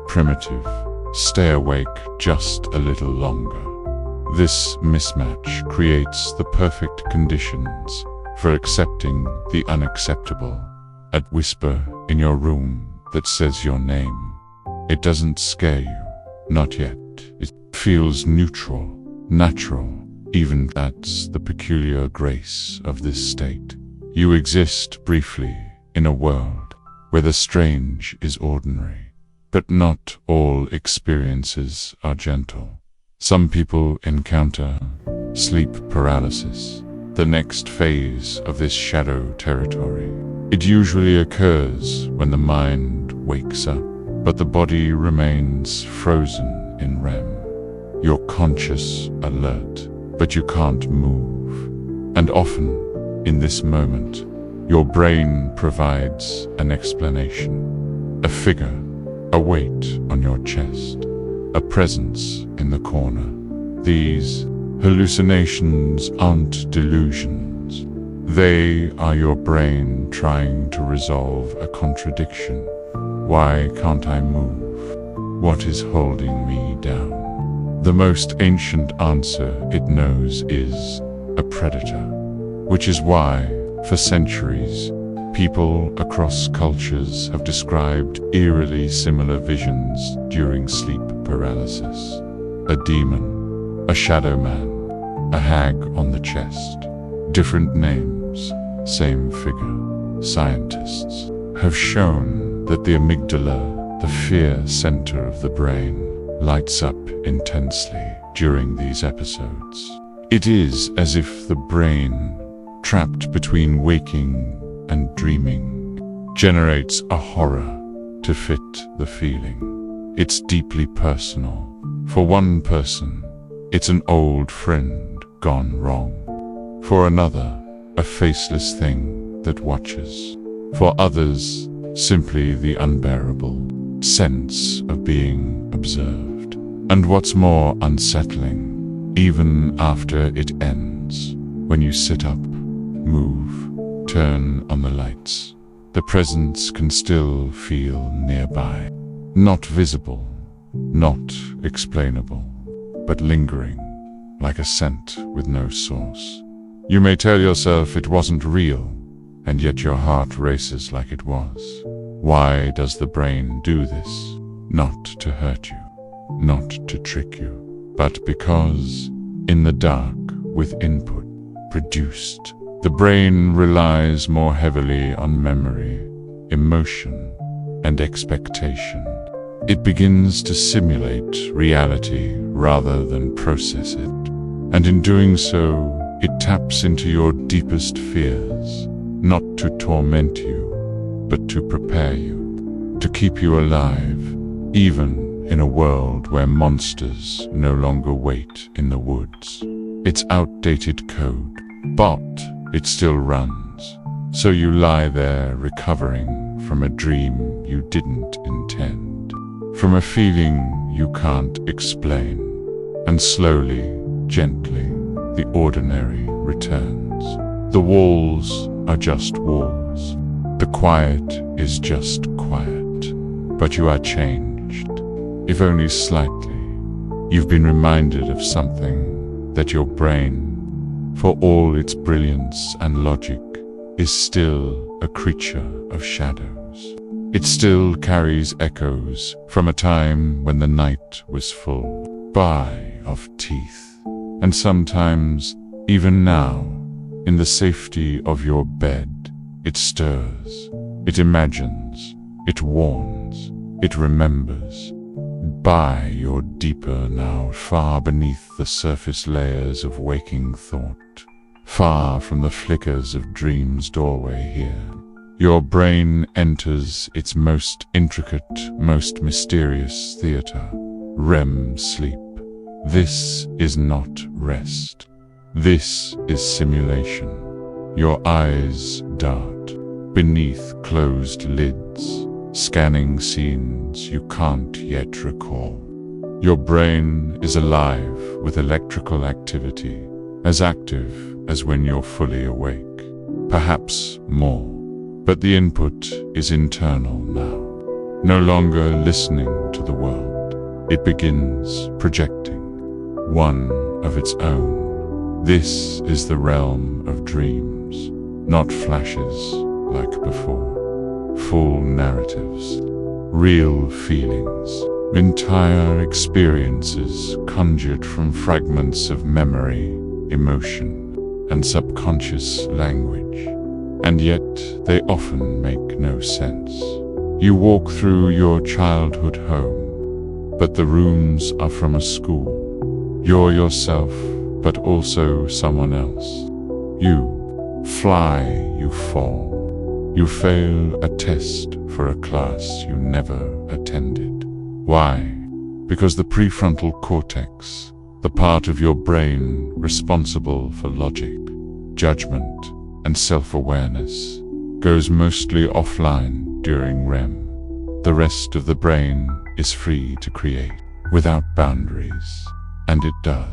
primitive, stay awake just a little longer. This mismatch creates the perfect conditions for accepting the unacceptable. A whisper in your room that says your name. It doesn't scare you, not yet. It feels neutral, natural. Even that's the peculiar grace of this state. You exist briefly in a world where the strange is ordinary. But not all experiences are gentle. Some people encounter sleep paralysis, the next phase of this shadow territory. It usually occurs when the mind wakes up, but the body remains frozen in REM. You're conscious, alert, but you can't move. And often, in this moment, your brain provides an explanation. A figure, a weight on your chest, a presence in the corner. These hallucinations aren't delusions. They are your brain trying to resolve a contradiction. Why can't I move? What is holding me down? The most ancient answer it knows is a predator, which is why, for centuries, people across cultures have described eerily similar visions during sleep paralysis. A demon, a shadow man, a hag on the chest. Different names, same figure. Scientists have shown that the amygdala, the fear center of the brain, lights up intensely during these episodes. It is as if the brain, trapped between waking and dreaming, generates a horror to fit the feeling. It's deeply personal. For one person, it's an old friend gone wrong. For another, a faceless thing that watches. For others, simply the unbearable sense of being observed. And what's more unsettling, even after it ends, when you sit up, move, turn on the lights, the presence can still feel nearby. Not visible, not explainable, but lingering, like a scent with no source. You may tell yourself it wasn't real, and yet your heart races like it was. Why does the brain do this? Not to hurt you, not to trick you, but because, in the dark, with input produced, the brain relies more heavily on memory, emotion, and expectation. It begins to simulate reality rather than process it, and in doing so, it taps into your deepest fears, not to torment you, but to prepare you, to keep you alive, even in a world where monsters no longer wait in the woods. It's outdated code, but it still runs, so you lie there recovering from a dream you didn't intend, from a feeling you can't explain, and slowly, gently, the ordinary returns. The walls are just walls. The quiet is just quiet. But you are changed, if only slightly. You've been reminded of something, that your brain, for all its brilliance and logic, is still a creature of shadows. It still carries echoes from a time when the night was full of teeth. And sometimes, even now, in the safety of your bed, it stirs, it imagines, it warns, it remembers. By your deeper now, far beneath the surface layers of waking thought, far from the flickers of dream's doorway here, your brain enters its most intricate, most mysterious theater, REM sleep. This is not rest. This is simulation. Your eyes dart beneath closed lids, scanning scenes you can't yet recall. Your brain is alive with electrical activity, as active as when you're fully awake, perhaps more. But the input is internal now, no longer listening to the world. It begins projecting, one of its own. This is the realm of dreams, not flashes like before. Full narratives, real feelings, entire experiences conjured from fragments of memory, emotion, and subconscious language. And yet they often make no sense. You walk through your childhood home, but the rooms are from a school. You're yourself, but also someone else. You fly, you fall. You fail a test for a class you never attended. Why? Because the prefrontal cortex, the part of your brain responsible for logic, judgment, and self-awareness, goes mostly offline during REM. The rest of the brain is free to create without boundaries. And it does.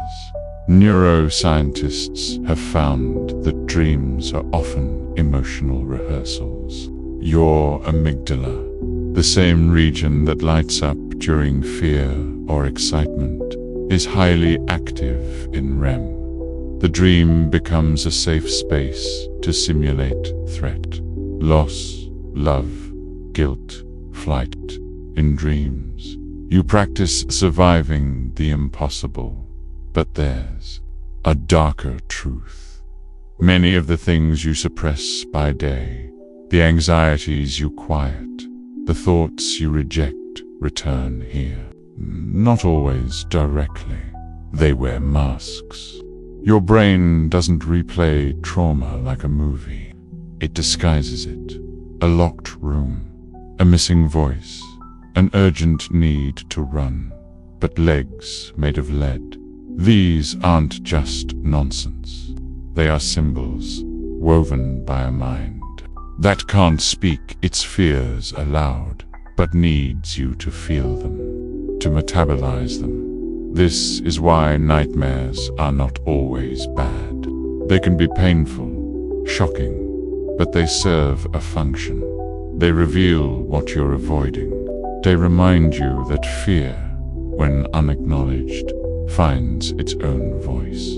Neuroscientists have found that dreams are often emotional rehearsals. Your amygdala, the same region that lights up during fear or excitement, is highly active in REM. The dream becomes a safe space to simulate threat, loss, love, guilt, flight. In dreams, you practice surviving the impossible, but there's a darker truth. Many of the things you suppress by day, the anxieties you quiet, the thoughts you reject, return here. Not always directly. They wear masks. Your brain doesn't replay trauma like a movie. It disguises it. A locked room, a missing voice, an urgent need to run, but legs made of lead. These aren't just nonsense. They are symbols woven by a mind that can't speak its fears aloud, but needs you to feel them, to metabolize them. This is why nightmares are not always bad. They can be painful, shocking, but they serve a function. They reveal what you're avoiding. They remind you that fear, when unacknowledged, finds its own voice.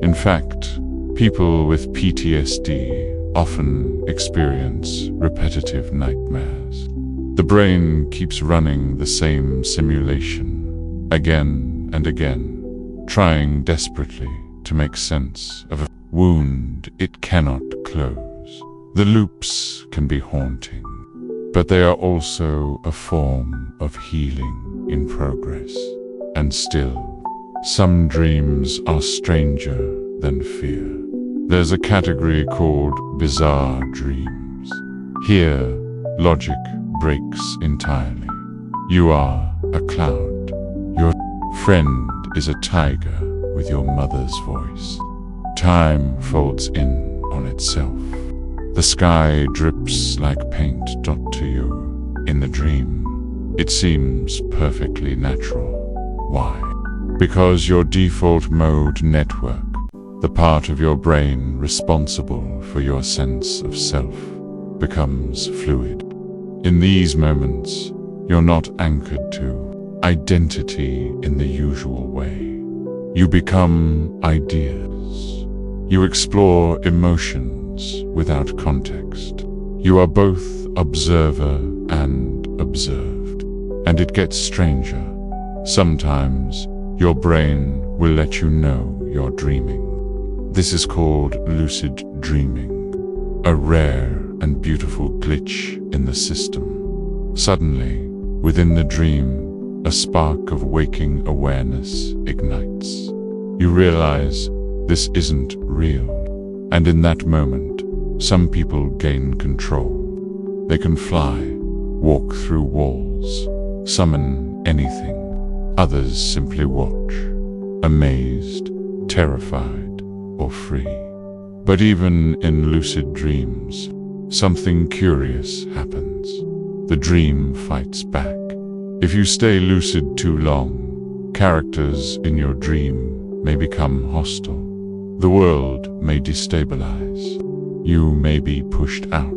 In fact, people with PTSD often experience repetitive nightmares. The brain keeps running the same simulation again and again, trying desperately to make sense of a wound it cannot close. The loops can be haunting, but they are also a form of healing in progress. And still, some dreams are stranger than fear. There's a category called bizarre dreams. Here, logic breaks entirely. You are a cloud. Your friend is a tiger with your mother's voice. Time folds in on itself. The sky drips like paint to you. In the dream, it seems perfectly natural. Why? Because your default mode network, the part of your brain responsible for your sense of self, becomes fluid. In these moments, you're not anchored to identity in the usual way. You become ideas. You explore emotions without context. You are both observer and observed. And it gets stranger. Sometimes your brain will let you know you're dreaming. This is called lucid dreaming, a rare and beautiful glitch in the system. Suddenly, within the dream, a spark of waking awareness ignites. You realize this isn't real, and in that moment, some people gain control. They can fly, walk through walls, summon anything. Others simply watch, amazed, terrified, or free. But even in lucid dreams, something curious happens. The dream fights back. If you stay lucid too long, characters in your dream may become hostile. The world may destabilize. You may be pushed out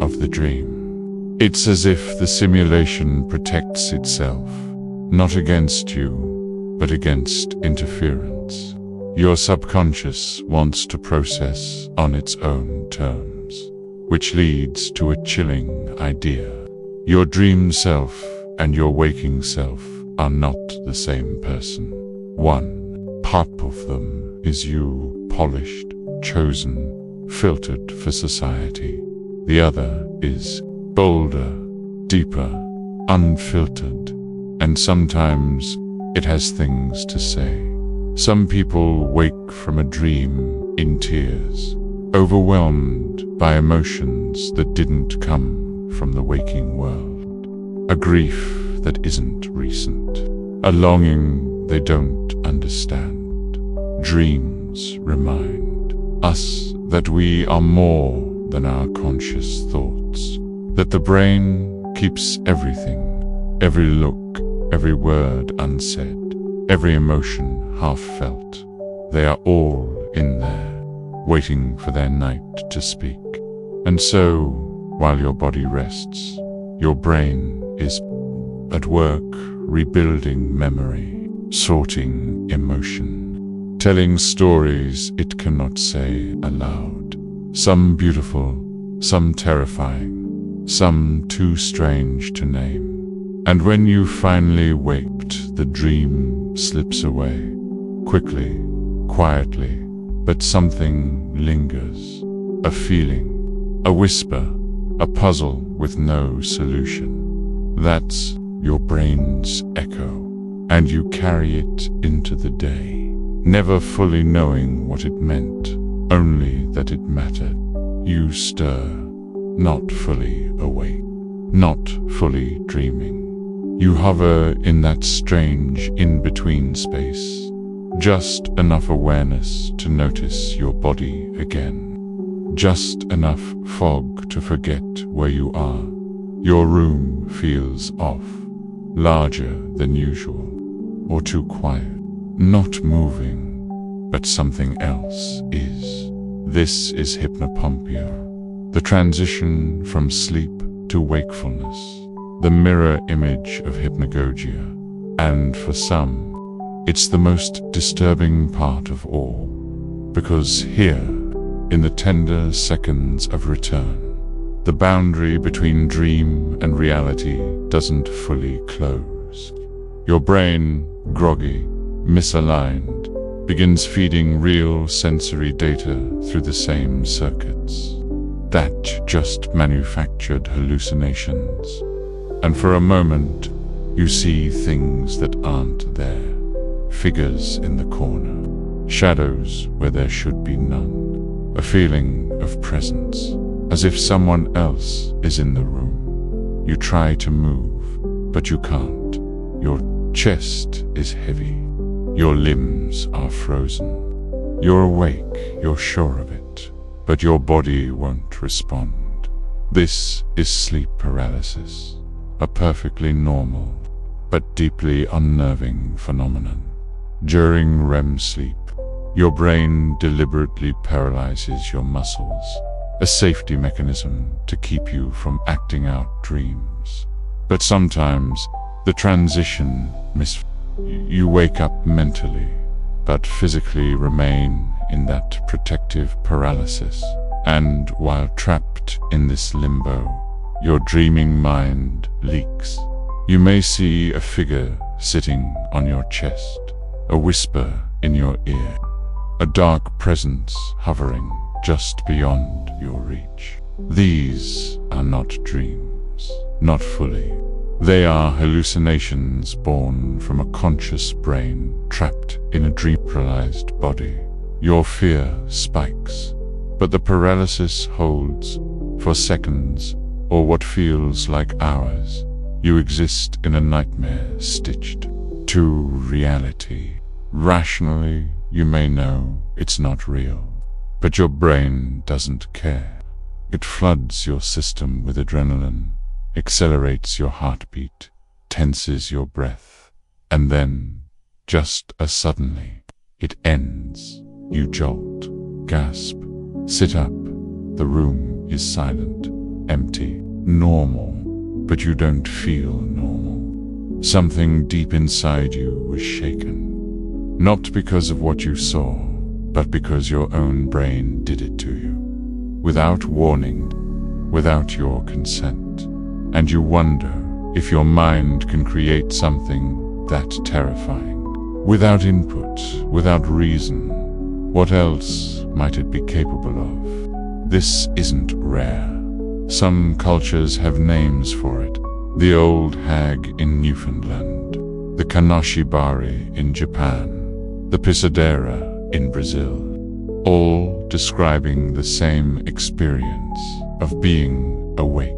of the dream. It's as if the simulation protects itself, not against you, but against interference. Your subconscious wants to process on its own terms, which leads to a chilling idea. Your dream self and your waking self are not the same person. One part of them is you, polished, chosen, filtered for society. The other is bolder, deeper, unfiltered, and sometimes it has things to say. Some people wake from a dream in tears, overwhelmed by emotions that didn't come from the waking world. A grief that isn't recent, a longing they don't understand. Dreams remind us that we are more than our conscious thoughts, that the brain keeps everything, every look, every word unsaid, every emotion half felt. They are all in there, waiting for their night to speak. And so, while your body rests, your brain is at work rebuilding memory, sorting emotion, telling stories it cannot say aloud. Some beautiful, some terrifying, some too strange to name. And when you finally waked, the dream slips away, quickly, quietly, but something lingers. A feeling, a whisper, a puzzle with no solution. That's your brain's echo, and you carry it into the day, never fully knowing what it meant, only that it mattered. You stir, not fully awake, not fully dreaming. You hover in that strange in-between space, just enough awareness to notice your body again, just enough fog to forget where you are. Your room feels off, larger than usual, or too quiet, not moving, but something else is. This is hypnopompia, the transition from sleep to wakefulness, the mirror image of hypnagogia, and for some, it's the most disturbing part of all, because here, in the tender seconds of return, the boundary between dream and reality doesn't fully close. Your brain, groggy, misaligned, begins feeding real sensory data through the same circuits that just manufactured hallucinations. And for a moment, you see things that aren't there. Figures in the corner, shadows where there should be none. A feeling of presence, as if someone else is in the room. You try to move, but you can't. Your chest is heavy. Your limbs are frozen. You're awake, you're sure of it, but your body won't respond. This is sleep paralysis, a perfectly normal but deeply unnerving phenomenon. During REM sleep, your brain deliberately paralyzes your muscles, a safety mechanism to keep you from acting out dreams. But sometimes the transition you wake up mentally, but physically remain in that protective paralysis. And while trapped in this limbo, your dreaming mind leaks. You may see a figure sitting on your chest, a whisper in your ear, a dark presence hovering just beyond your reach. These are not dreams, not fully. They are hallucinations born from a conscious brain trapped in a dream-paralyzed body. Your fear spikes, but the paralysis holds for seconds or what feels like hours. You exist in a nightmare stitched to reality. Rationally, you may know it's not real, but your brain doesn't care. It floods your system with adrenaline, accelerates your heartbeat, tenses your breath, and then, just as suddenly, it ends. You jolt, gasp, sit up. The room is silent, empty, normal, but you don't feel normal. Something deep inside you was shaken, not because of what you saw, but because your own brain did it to you, without warning, without your consent. And you wonder if your mind can create something that terrifying, without input, without reason. What else might it be capable of? This isn't rare. Some cultures have names for it. The old hag in Newfoundland, the kanashibari in Japan, the pisadera in Brazil, all describing the same experience of being awake,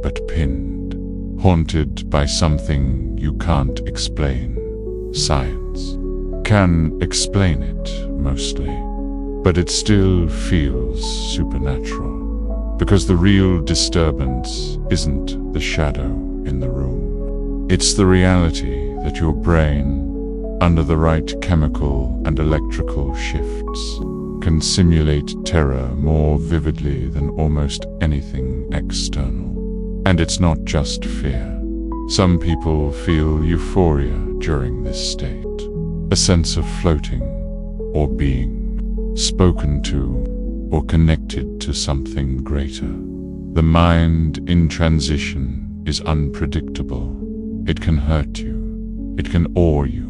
but pinned, haunted by something you can't explain. Science can explain it, mostly, but it still feels supernatural, because the real disturbance isn't the shadow in the room. It's the reality that your brain, under the right chemical and electrical shifts, can simulate terror more vividly than almost anything external. And it's not just fear. Some people feel euphoria during this state, a sense of floating or being spoken to or connected to something greater. The mind in transition is unpredictable. It can hurt you, it can awe you,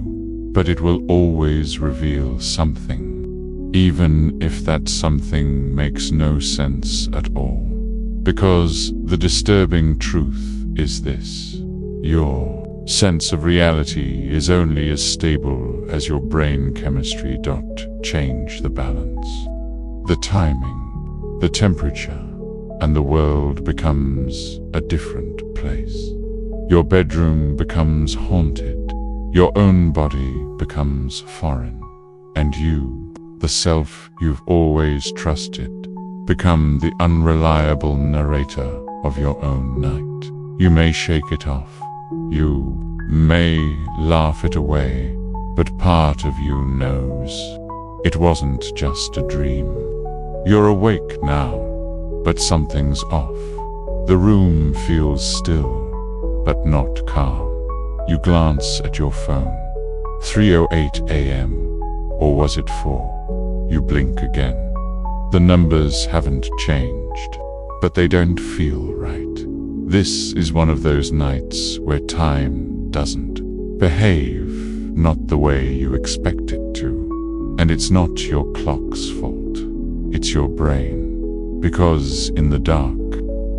but it will always reveal something, even if that something makes no sense at all. Because the disturbing truth is this: your sense of reality is only as stable as your brain chemistry. Change the balance, the timing, the temperature, and the world becomes a different place. Your bedroom becomes haunted, your own body becomes foreign, and you, the self you've always trusted, become the unreliable narrator of your own night. You may shake it off, you may laugh it away, but part of you knows it wasn't just a dream. You're awake now, but something's off. The room feels still, but not calm. You glance at your phone. 3:08 a.m. Or was it 4? You blink again. The numbers haven't changed, but they don't feel right. This is one of those nights where time doesn't behave not the way you expect it to. And it's not your clock's fault. It's your brain. Because in the dark,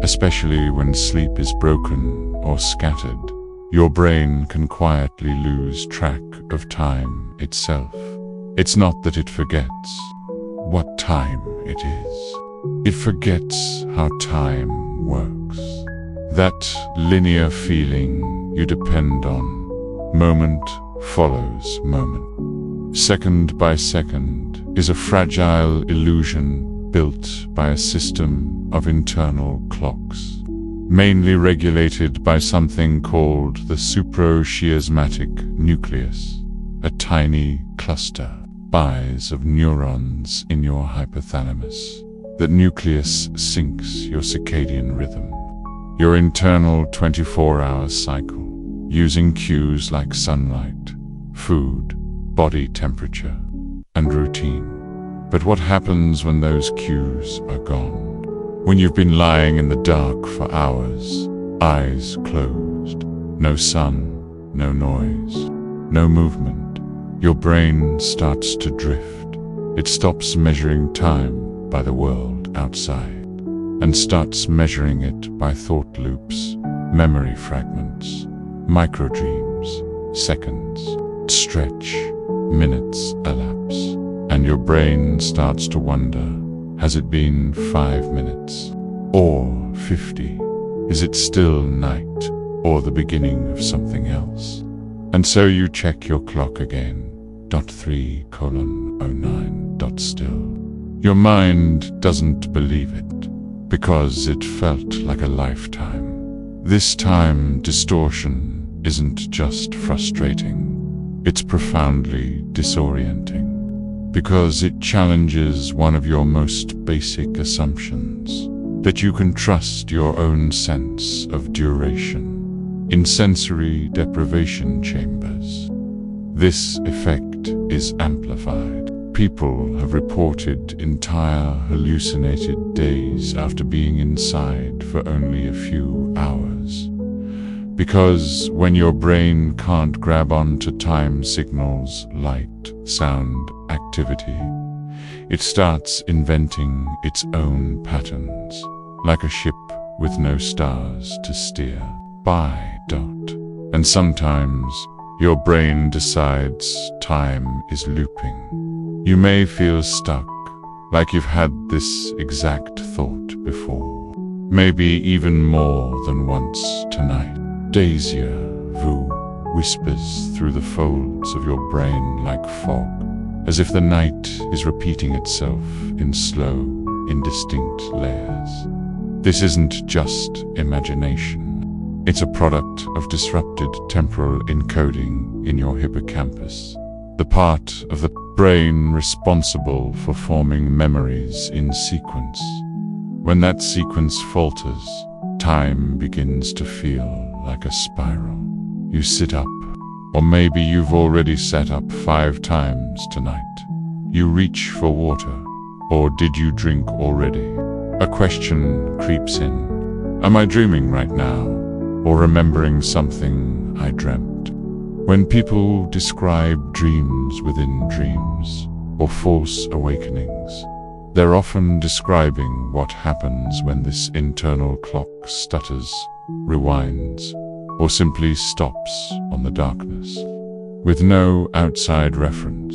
especially when sleep is broken or scattered, your brain can quietly lose track of time itself. It's not that it forgets what time it is. It forgets how time works. That linear feeling you depend on. Moment follows moment. Second by second is a fragile illusion built by a system of internal clocks, mainly regulated by something called the suprachiasmatic nucleus, a tiny cluster of neurons in your hypothalamus. That nucleus syncs your circadian rhythm, your internal 24-hour cycle, using cues like sunlight, food, body temperature, and routine. But what happens when those cues are gone? When you've been lying in the dark for hours, eyes closed, no sun, no noise, no movement, your brain starts to drift. It stops measuring time by the world outside and starts measuring it by thought loops, memory fragments, microdreams, seconds stretch, minutes elapse, and your brain starts to wonder, has it been 5 minutes or 50? Is it still night or the beginning of something else? And so you check your clock again. 3:09. Still. Your mind doesn't believe it, because it felt like a lifetime. This time distortion isn't just frustrating, it's profoundly disorienting, because it challenges one of your most basic assumptions, that you can trust your own sense of duration in sensory deprivation chambers. This effect is amplified. People have reported entire hallucinated days after being inside for only a few hours. Because when your brain can't grab onto time signals, light, sound, activity, it starts inventing its own patterns, like a ship with no stars to steer by. And sometimes your brain decides time is looping. You may feel stuck, like you've had this exact thought before, maybe even more than once tonight. Deja vu whispers through the folds of your brain like fog, as if the night is repeating itself in slow, indistinct layers. This isn't just imagination. It's a product of disrupted temporal encoding in your hippocampus, the part of the brain responsible for forming memories in sequence. When that sequence falters, time begins to feel like a spiral. You sit up, or maybe you've already sat up 5 times tonight. You reach for water, or did you drink already? A question creeps in. Am I dreaming right now, or remembering something I dreamt? When people describe dreams within dreams, or false awakenings, they're often describing what happens when this internal clock stutters, rewinds, or simply stops on the darkness. With no outside reference,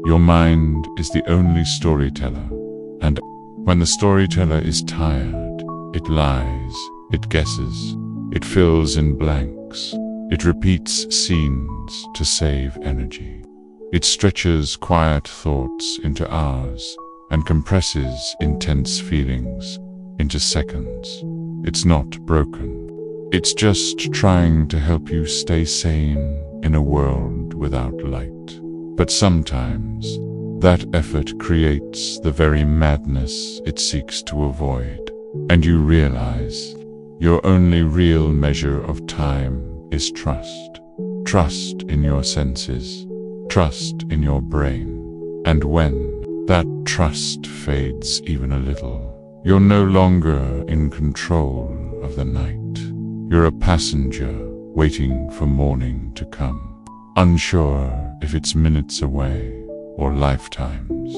your mind is the only storyteller, and when the storyteller is tired, it lies, it guesses, it fills in blanks, it repeats scenes to save energy. It stretches quiet thoughts into hours and compresses intense feelings into seconds. It's not broken. It's just trying to help you stay sane in a world without light. But sometimes, that effort creates the very madness it seeks to avoid, and you realize your only real measure of time is trust. Trust in your senses, trust in your brain, and when that trust fades even a little, you're no longer in control of the night. You're a passenger waiting for morning to come, unsure if it's minutes away or lifetimes.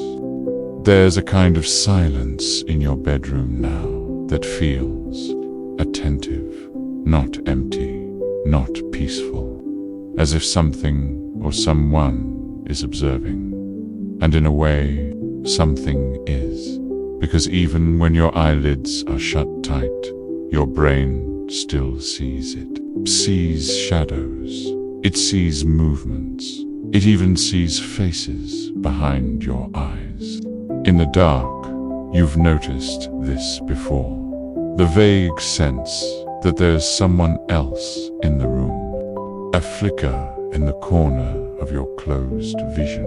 There's a kind of silence in your bedroom now that feels attentive, not empty, not peaceful, as if something or someone is observing. And in a way, something is, because even when your eyelids are shut tight, your brain still sees it. Sees shadows. It sees movements. It even sees faces behind your eyes. In the dark, you've noticed this before. The vague sense that there's someone else in the room. A flicker in the corner of your closed vision.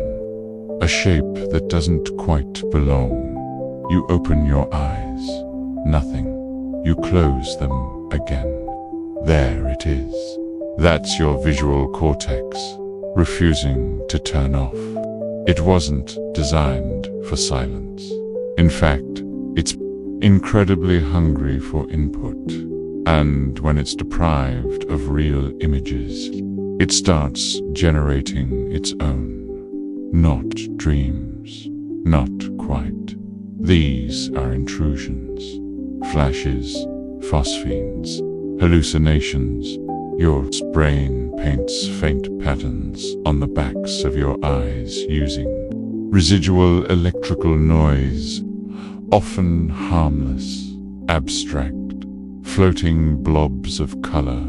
A shape that doesn't quite belong. You open your eyes. Nothing. You close them again. There it is. That's your visual cortex, refusing to turn off. It wasn't designed for silence. In fact, it's incredibly hungry for input. And when it's deprived of real images, it starts generating its own. Not dreams. Not quite. These are intrusions. Flashes, phosphenes, hallucinations. Your brain paints faint patterns on the backs of your eyes using residual electrical noise, often harmless, abstract, floating blobs of color,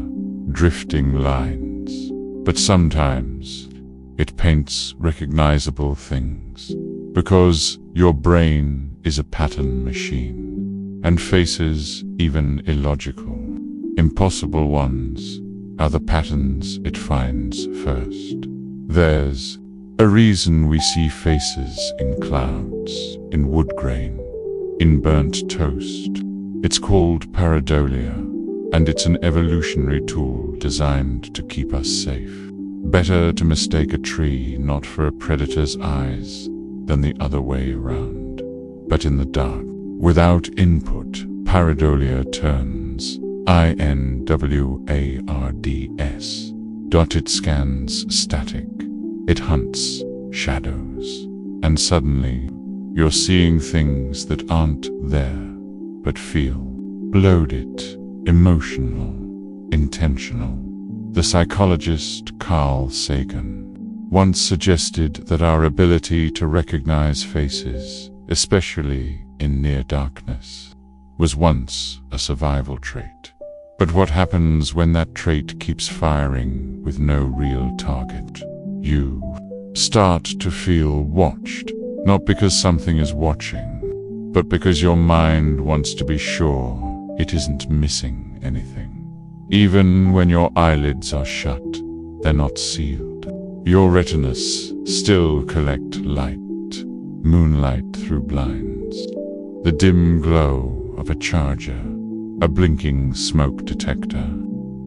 drifting lines. But sometimes it paints recognizable things, because your brain is a pattern machine, and faces even illogical, impossible ones are the patterns it finds first. There's a reason we see faces in clouds, in wood grain, in burnt toast. It's called pareidolia, and it's an evolutionary tool designed to keep us safe. Better to mistake a tree not for a predator's eyes than the other way around. But in the dark, without input, pareidolia turns inwards. It scans static. It hunts shadows. And suddenly, you're seeing things that aren't there, but feel loaded, emotional, intentional. The psychologist Carl Sagan once suggested that our ability to recognize faces, especially in near darkness, was once a survival trait. But what happens when that trait keeps firing with no real target? You start to feel watched, not because something is watching, but because your mind wants to be sure it isn't missing anything. Even when your eyelids are shut, they're not sealed. Your retinas still collect light, moonlight through blinds, the dim glow of a charger, a blinking smoke detector.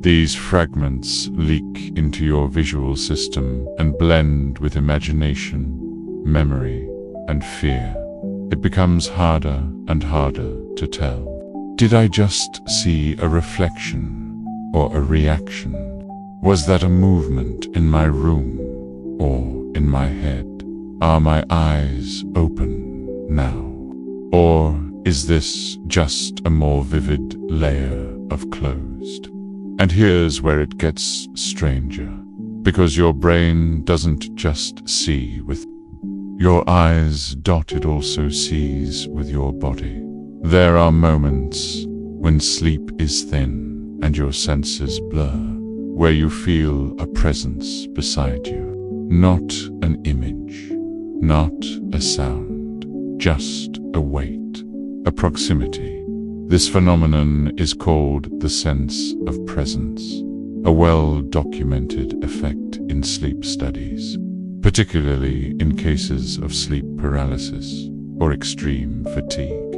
These fragments leak into your visual system and blend with imagination, memory, and fear. It becomes harder and harder to tell. Did I just see a reflection or a reaction? Was that a movement in my room or in my head? Are my eyes open now? Or is this just a more vivid layer of closed? And here's where it gets stranger, because your brain doesn't just see with your eyes, it also sees with your body. There are moments when sleep is thin and your senses blur, where you feel a presence beside you. Not an image, not a sound, just a weight, a proximity. This phenomenon is called the sense of presence, a well-documented effect in sleep studies, particularly in cases of sleep paralysis or extreme fatigue.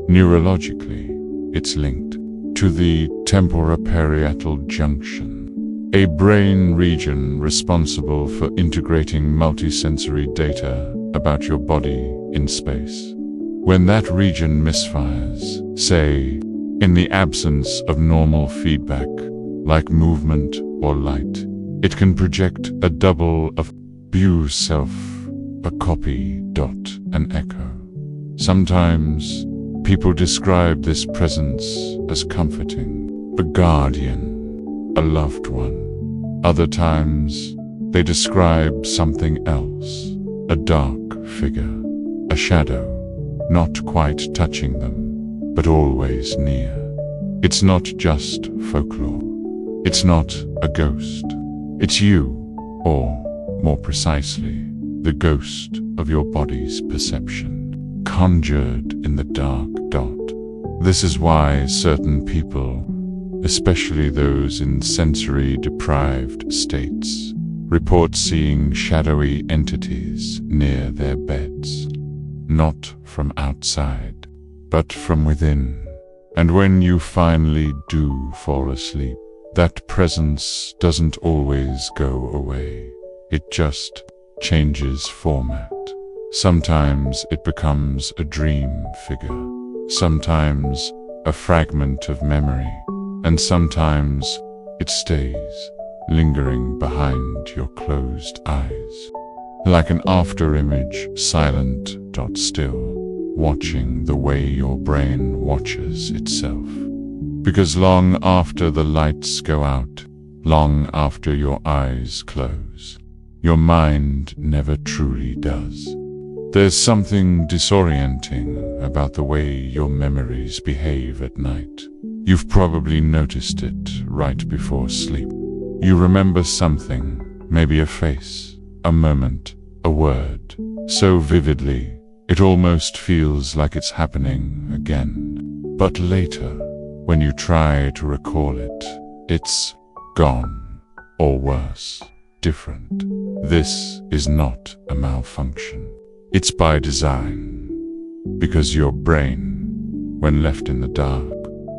Neurologically, it's linked to the temporoparietal junction, a brain region responsible for integrating multisensory data about your body in space. When that region misfires, say, in the absence of normal feedback, like movement or light, it can project a double of self, a copy, an echo. Sometimes people describe this presence as comforting, a guardian, a loved one. Other times they describe something else, a dark figure, a shadow, not quite touching them, but always near. It's not just folklore. It's not a ghost. It's you, or more precisely, the ghost of your body's perception, conjured in the dark. This is why certain people, especially those in sensory-deprived states, report seeing shadowy entities near their beds, not from outside, but from within. And when you finally do fall asleep, that presence doesn't always go away. It just changes format. Sometimes it becomes a dream figure, sometimes a fragment of memory, and sometimes it stays, lingering behind your closed eyes, like an after-image, silent, still, watching the way your brain watches itself. Because long after the lights go out, long after your eyes close, your mind never truly does. There's something disorienting about the way your memories behave at night. You've probably noticed it right before sleep. You remember something, maybe a face, a moment, a word, so vividly, it almost feels like it's happening again. But later, when you try to recall it, it's gone, or worse, different. This is not a malfunction. It's by design, because your brain, when left in the dark,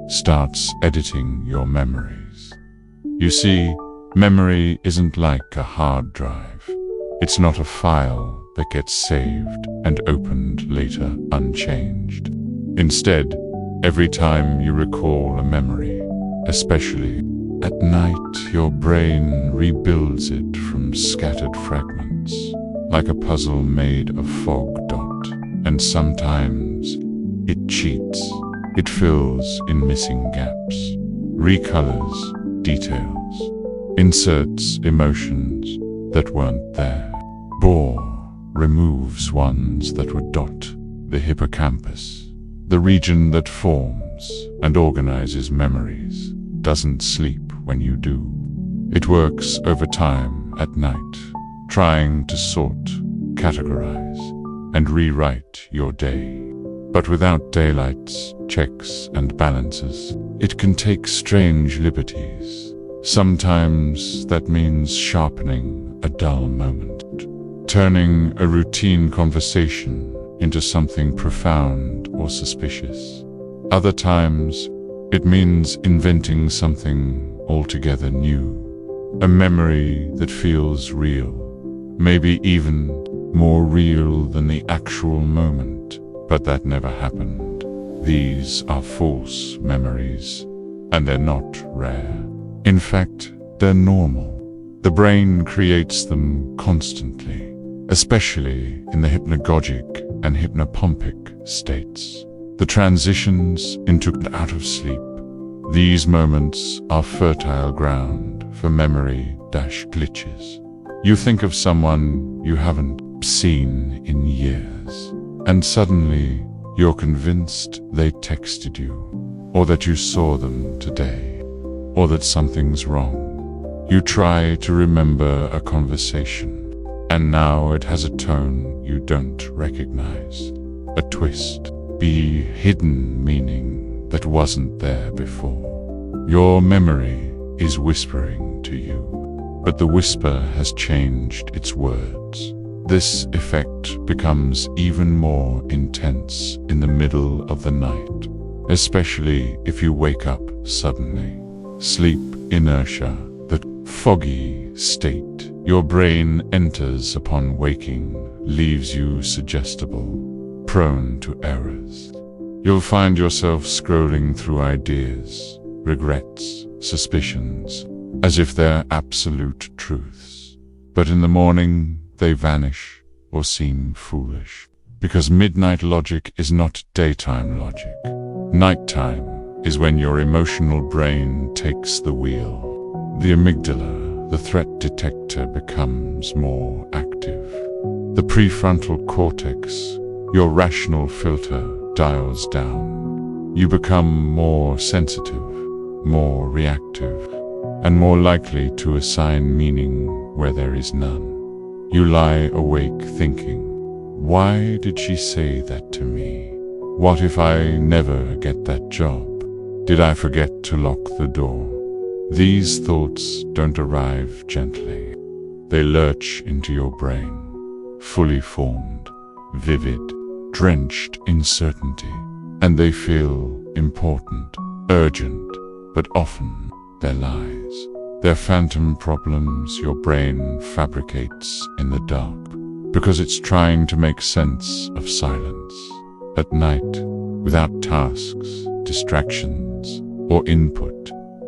starts editing your memories. You see, memory isn't like a hard drive. It's not a file that gets saved and opened later unchanged. Instead, every time you recall a memory, especially at night, your brain rebuilds it from scattered fragments, like a puzzle made of fog. And sometimes it cheats. It fills in missing gaps, recolors details, inserts emotions that weren't there. Bore removes ones that were the hippocampus, the region that forms and organizes memories, doesn't sleep when you do. It works over time at night, trying to sort, categorize, and rewrite your day. But without daylights, checks, and balances, it can take strange liberties. Sometimes that means sharpening a dull moment, turning a routine conversation into something profound or suspicious. Other times, it means inventing something altogether new, a memory that feels real, maybe even more real than the actual moment, but that never happened. These are false memories, and they're not rare. In fact, they're normal. The brain creates them constantly, especially in the hypnagogic and hypnopompic states. The transitions into and out of sleep. These moments are fertile ground for memory-glitches. You think of someone you haven't seen in years, and suddenly you're convinced they texted you, or that you saw them today, or that something's wrong. You try to remember a conversation, and now it has a tone you don't recognize, a twist, be hidden meaning that wasn't there before. Your memory is whispering to you, but the whisper has changed its words. This effect becomes even more intense in the middle of the night, especially if you wake up suddenly. Sleep inertia, that foggy state your brain enters upon waking, leaves you suggestible, prone to errors. You'll find yourself scrolling through ideas, regrets, suspicions, as if they're absolute truths. But in the morning, they vanish or seem foolish, because midnight logic is not daytime logic. Nighttime is when your emotional brain takes the wheel. The amygdala, the threat detector, becomes more active. The prefrontal cortex, your rational filter, dials down. You become more sensitive, more reactive, and more likely to assign meaning where there is none. You lie awake thinking, why did she say that to me? What if I never get that job? Did I forget to lock the door? These thoughts don't arrive gently. They lurch into your brain, fully formed, vivid, drenched in certainty, and they feel important, urgent, but often they're lies. They're phantom problems your brain fabricates in the dark, because it's trying to make sense of silence. At night, without tasks, distractions, or input,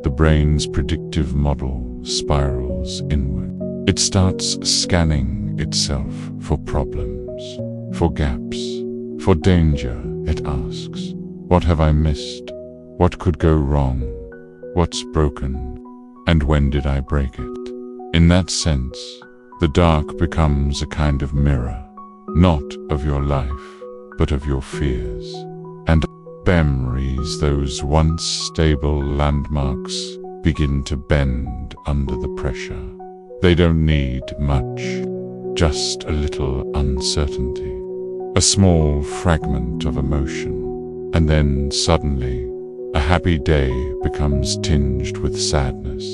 the brain's predictive model spirals inward. It starts scanning itself for problems, for gaps, for danger. It asks, what have I missed? What could go wrong? What's broken? And when did I break it? In that sense, the dark becomes a kind of mirror, not of your life, but of your fears. And memories, those once stable landmarks, begin to bend under the pressure. They don't need much, just a little uncertainty, a small fragment of emotion, and then suddenly, a happy day becomes tinged with sadness.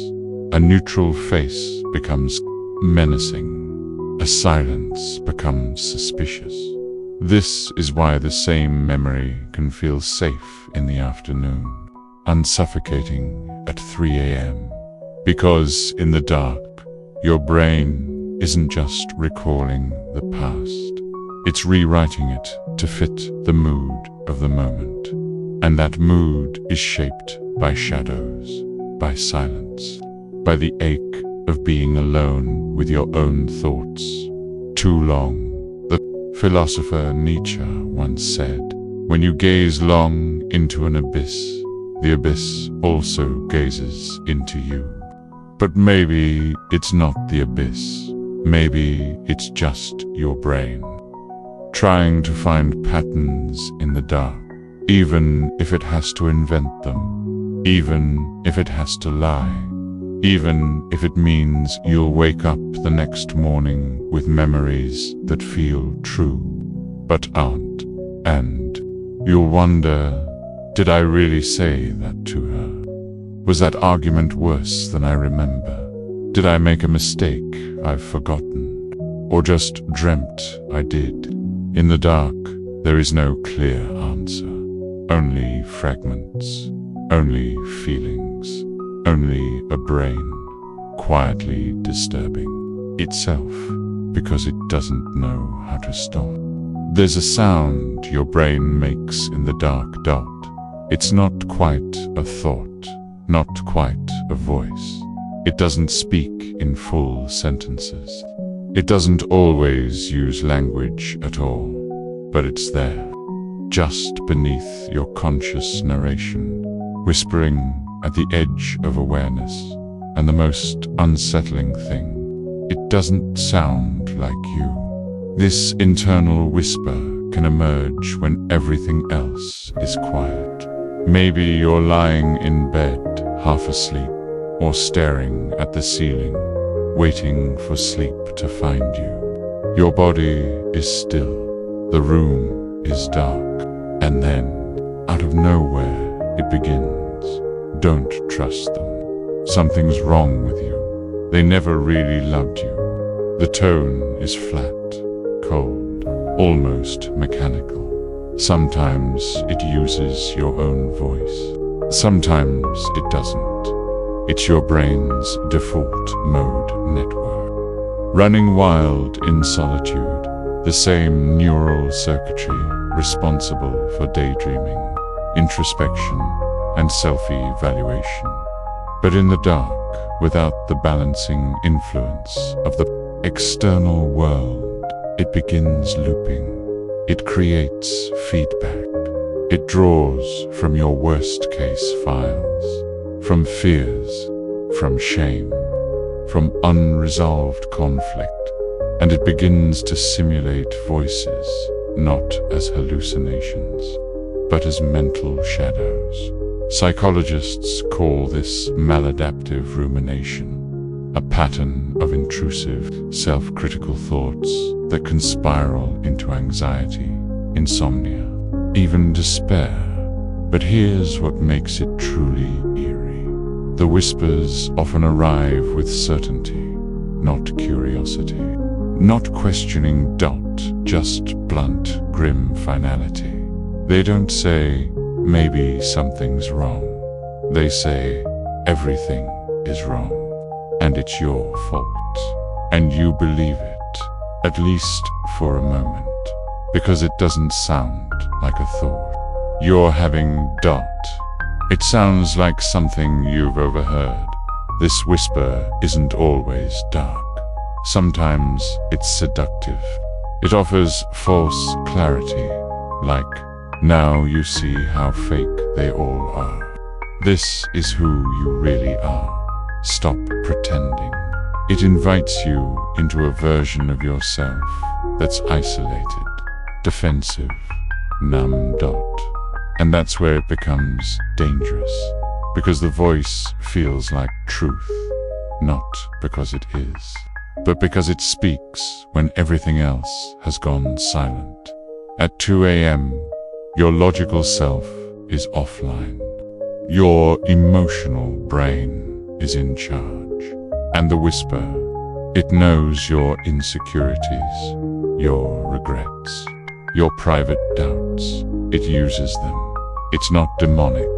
A neutral face becomes menacing. A silence becomes suspicious. This is why the same memory can feel safe in the afternoon, unsuffocating at 3 a.m. Because in the dark, your brain isn't just recalling the past. It's rewriting it to fit the mood of the moment. And that mood is shaped by shadows, by silence, by the ache of being alone with your own thoughts. Too long. The philosopher Nietzsche once said, when you gaze long into an abyss, the abyss also gazes into you. But maybe it's not the abyss. Maybe it's just your brain, trying to find patterns in the dark. Even if it has to invent them, even if it has to lie, even if it means you'll wake up the next morning with memories that feel true, but aren't, and you'll wonder, did I really say that to her? Was that argument worse than I remember? Did I make a mistake I've forgotten? or just dreamt I did. In the dark, there is no clear answer. Only fragments, only feelings, only a brain quietly disturbing itself because it doesn't know how to stop. There's a sound your brain makes in the dark dot. It's not quite a thought, not quite a voice. It doesn't speak in full sentences. It doesn't always use language at all, but it's there, just beneath your conscious narration, whispering at the edge of awareness. And the most unsettling thing, it doesn't sound like you. This internal whisper can emerge when everything else is quiet. Maybe you're lying in bed, half asleep, or staring at the ceiling, waiting for sleep to find you. Your body is still, the room is dark, and then, out of nowhere, it begins. Don't trust them. Something's wrong with you. They never really loved you. The tone is flat, cold, almost mechanical. Sometimes it uses your own voice. Sometimes it doesn't. It's your brain's default mode network, running wild in solitude, the same neural circuitry responsible for daydreaming, introspection, and self-evaluation. But in the dark, without the balancing influence of the external world, it begins looping. It creates feedback. It draws from your worst-case files, from fears, from shame, from unresolved conflict, and it begins to simulate voices, not as hallucinations, but as mental shadows. Psychologists call this maladaptive rumination, a pattern of intrusive, self-critical thoughts that can spiral into anxiety, insomnia, even despair. But here's what makes it truly eerie. The whispers often arrive with certainty, not curiosity, not questioning doubt, just blunt, grim finality. They don't say, maybe something's wrong. They say, everything is wrong, and it's your fault. And you believe it, at least for a moment, because it doesn't sound like a thought. You're having doubt. It sounds like something you've overheard. This whisper isn't always dark. Sometimes it's seductive. It offers false clarity, like, now you see how fake they all are. This is who you really are. Stop pretending. It invites you into a version of yourself that's isolated, defensive, numb. And that's where it becomes dangerous, because the voice feels like truth, not because it is, but because it speaks when everything else has gone silent. At 2 a.m., your logical self is offline. Your emotional brain is in charge. And the whisper, it knows your insecurities, your regrets, your private doubts. It uses them. It's not demonic.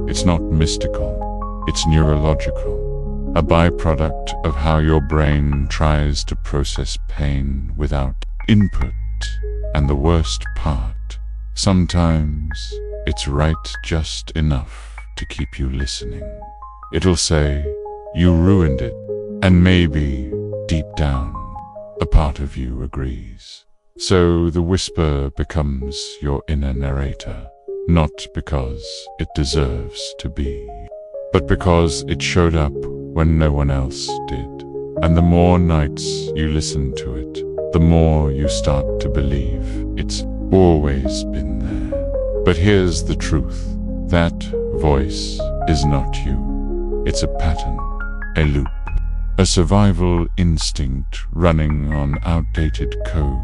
It's not mystical. It's neurological. A byproduct of how your brain tries to process pain without input. And the worst part, sometimes it's right just enough to keep you listening. It'll say, you ruined it, and maybe, deep down, a part of you agrees. So the whisper becomes your inner narrator, not because it deserves to be, but because it showed up when no one else did. And the more nights you listen to it, the more you start to believe it's always been there. But here's the truth. That voice is not you. It's a pattern, a loop, a survival instinct running on outdated code.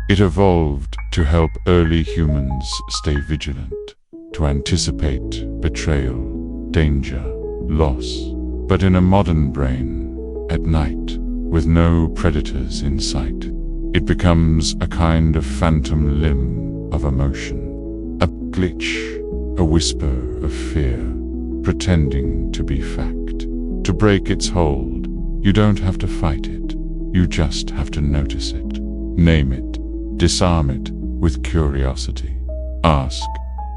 It evolved to help early humans stay vigilant, to anticipate betrayal, danger, loss. But in a modern brain, at night, with no predators in sight, It becomes a kind of phantom limb of emotion, a glitch, a whisper of fear, pretending to be fact. To break its hold, you don't have to fight it, you just have to notice it, name it, disarm it with curiosity. Ask,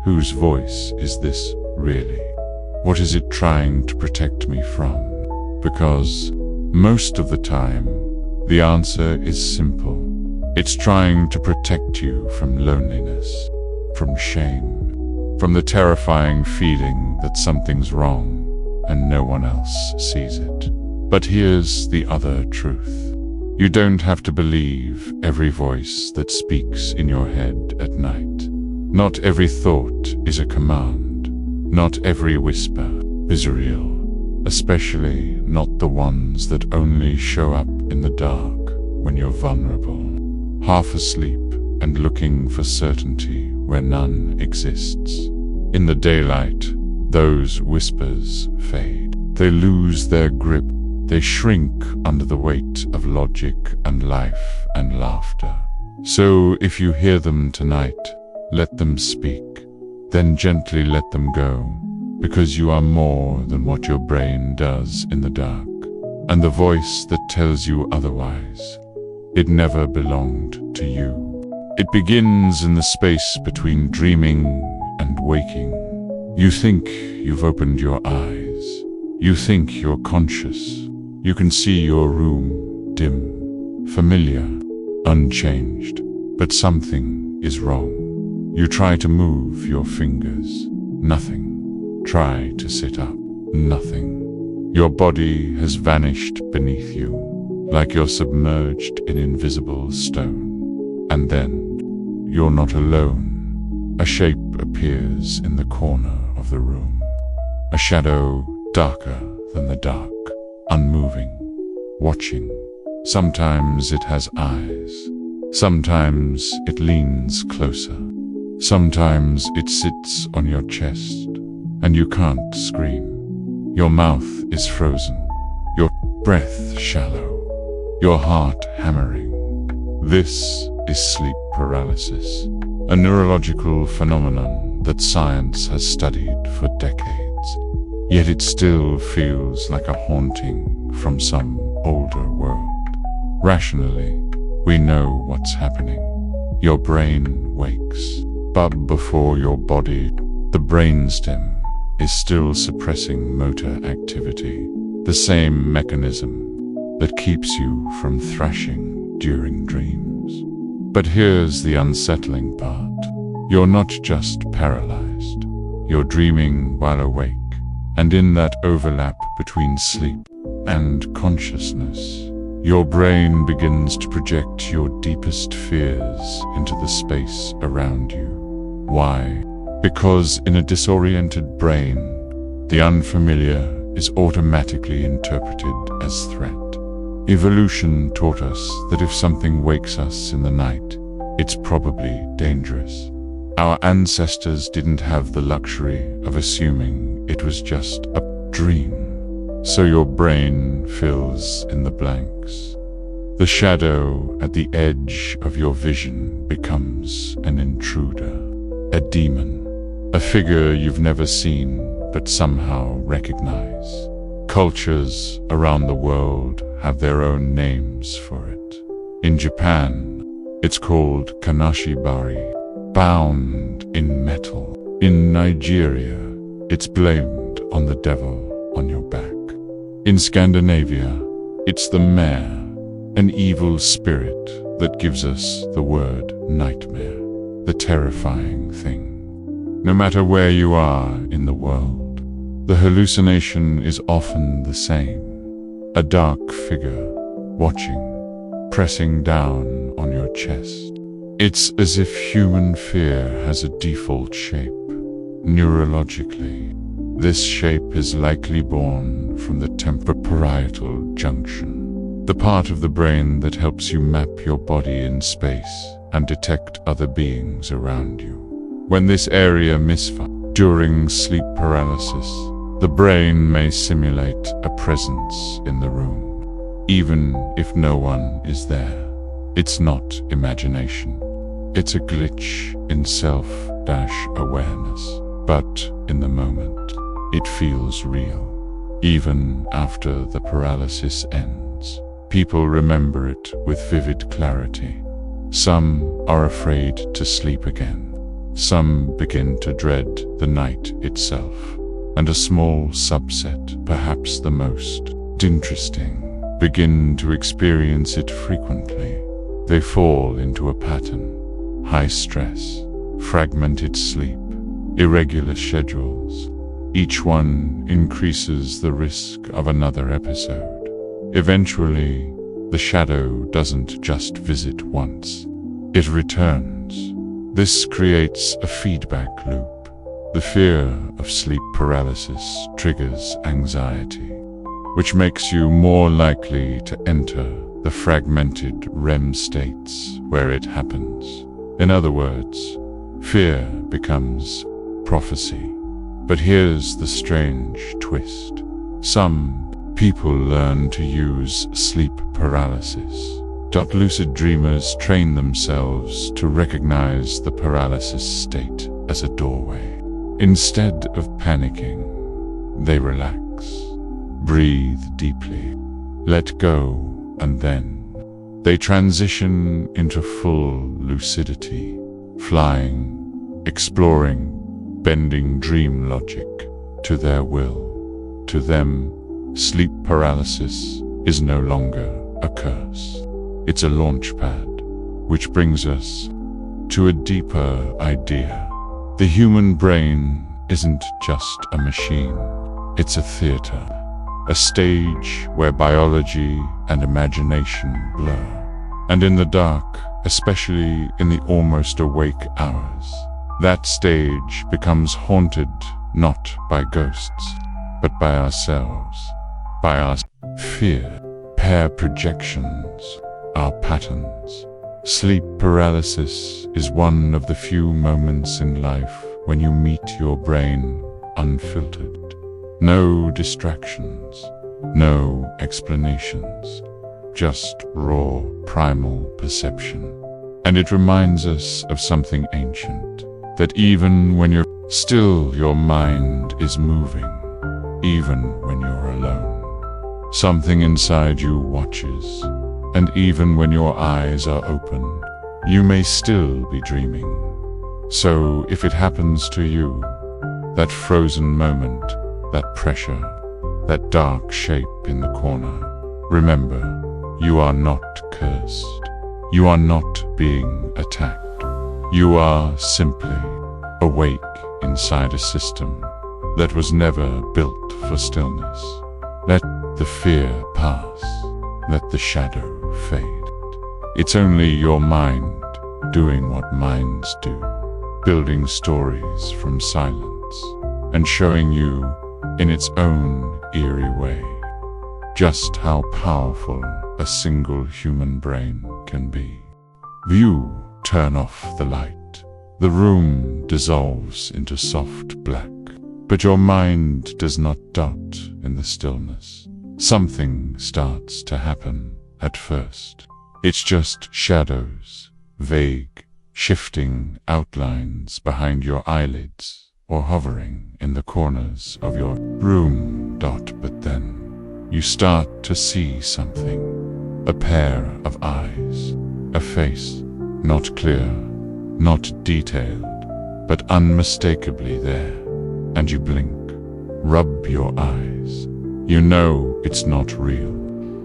whose voice is this really? What is it trying to protect me from? Because most of the time, the answer is simple. It's trying to protect you from loneliness, from shame, from the terrifying feeling that something's wrong and no one else sees it. But here's the other truth. You don't have to believe every voice that speaks in your head at night. Not every thought is a command. Not every whisper is real, especially not the ones that only show up in the dark when you're vulnerable, half asleep and looking for certainty where none exists. In the daylight, those whispers fade. They lose their grip. They shrink under the weight of logic and life and laughter. So if you hear them tonight, let them speak. Then gently let them go, because you are more than what your brain does in the dark. And the voice that tells you otherwise, it never belonged to you. It begins in the space between dreaming and waking. You think you've opened your eyes. You think you're conscious. You can see your room dim, familiar, unchanged. But something is wrong. You try to move your fingers. Nothing. Try to sit up. Nothing. Your body has vanished beneath you, like you're submerged in invisible stone. And then, you're not alone. A shape appears in the corner of the room. A shadow darker than the dark, unmoving, watching. Sometimes it has eyes. Sometimes it leans closer. Sometimes it sits on your chest, and you can't scream. Your mouth is frozen, your breath shallow, your heart hammering. This is sleep paralysis, a neurological phenomenon that science has studied for decades. Yet it still feels like a haunting from some older world. Rationally, we know what's happening. Your brain wakes, but before your body, the brainstem is still suppressing motor activity, the same mechanism that keeps you from thrashing during dreams. But here's the unsettling part. You're not just paralyzed. You're dreaming while awake, and in that overlap between sleep and consciousness, your brain begins to project your deepest fears into the space around you. Why? Because in a disoriented brain, the unfamiliar is automatically interpreted as threat. Evolution taught us that if something wakes us in the night, it's probably dangerous. Our ancestors didn't have the luxury of assuming it was just a dream. So your brain fills in the blanks. The shadow at the edge of your vision becomes an intruder, a demon, a figure you've never seen but somehow recognize. Cultures around the world have their own names for it. In Japan, it's called kanashibari, bound in metal. In Nigeria, it's blamed on the devil on your back. In Scandinavia, it's the mare, an evil spirit that gives us the word nightmare, the terrifying thing. No matter where you are in the world, the hallucination is often the same. A dark figure, watching, pressing down on your chest. It's as if human fear has a default shape. Neurologically, this shape is likely born from the temporoparietal junction, the part of the brain that helps you map your body in space and detect other beings around you. When this area misfires during sleep paralysis, the brain may simulate a presence in the room, even if no one is there. It's not imagination. It's a glitch in self-awareness. But in the moment, it feels real. Even after the paralysis ends, people remember it with vivid clarity. Some are afraid to sleep again. Some begin to dread the night itself. And a small subset, perhaps the most interesting, begin to experience it frequently. They fall into a pattern: high stress, fragmented sleep, irregular schedules. Each one increases the risk of another episode. Eventually, the shadow doesn't just visit once. It returns. This creates a feedback loop. The fear of sleep paralysis triggers anxiety, which makes you more likely to enter the fragmented REM states where it happens. In other words, fear becomes prophecy. But here's the strange twist. Some people learn to use sleep paralysis. Lucid dreamers train themselves to recognize the paralysis state as a doorway. Instead of panicking, they relax, breathe deeply, let go, and then they transition into full lucidity, flying, exploring, bending dream logic to their will. To them, sleep paralysis is no longer a curse. It's a launch pad, which brings us to a deeper idea. The human brain isn't just a machine. It's a theater, a stage where biology and imagination blur. And in the dark, especially in the almost awake hours, that stage becomes haunted not by ghosts, but by ourselves, by our fear, pair projections, our patterns. Sleep paralysis is one of the few moments in life when you meet your brain unfiltered. No distractions, no explanations, just raw primal perception. And it reminds us of something ancient, that even when you're still, your mind is moving, even when you're alone. Something inside you watches, and even when your eyes are open, you may still be dreaming. So if it happens to you, that frozen moment, that pressure, that dark shape in the corner, remember, you are not cursed. You are not being attacked. You are simply awake inside a system that was never built for stillness. Let the fear pass. Let the shadow fade. It's only your mind doing what minds do, building stories from silence and showing you in its own eerie way just how powerful a single human brain can be. You turn off the light. The room dissolves into soft black, but your mind does not dot in the stillness. Something starts to happen at first. It's just shadows, vague, shifting outlines behind your eyelids or hovering in the corners of your room. But then you start to see something. A pair of eyes, a face, not clear, not detailed, but unmistakably there. And you blink, rub your eyes. You know it's not real,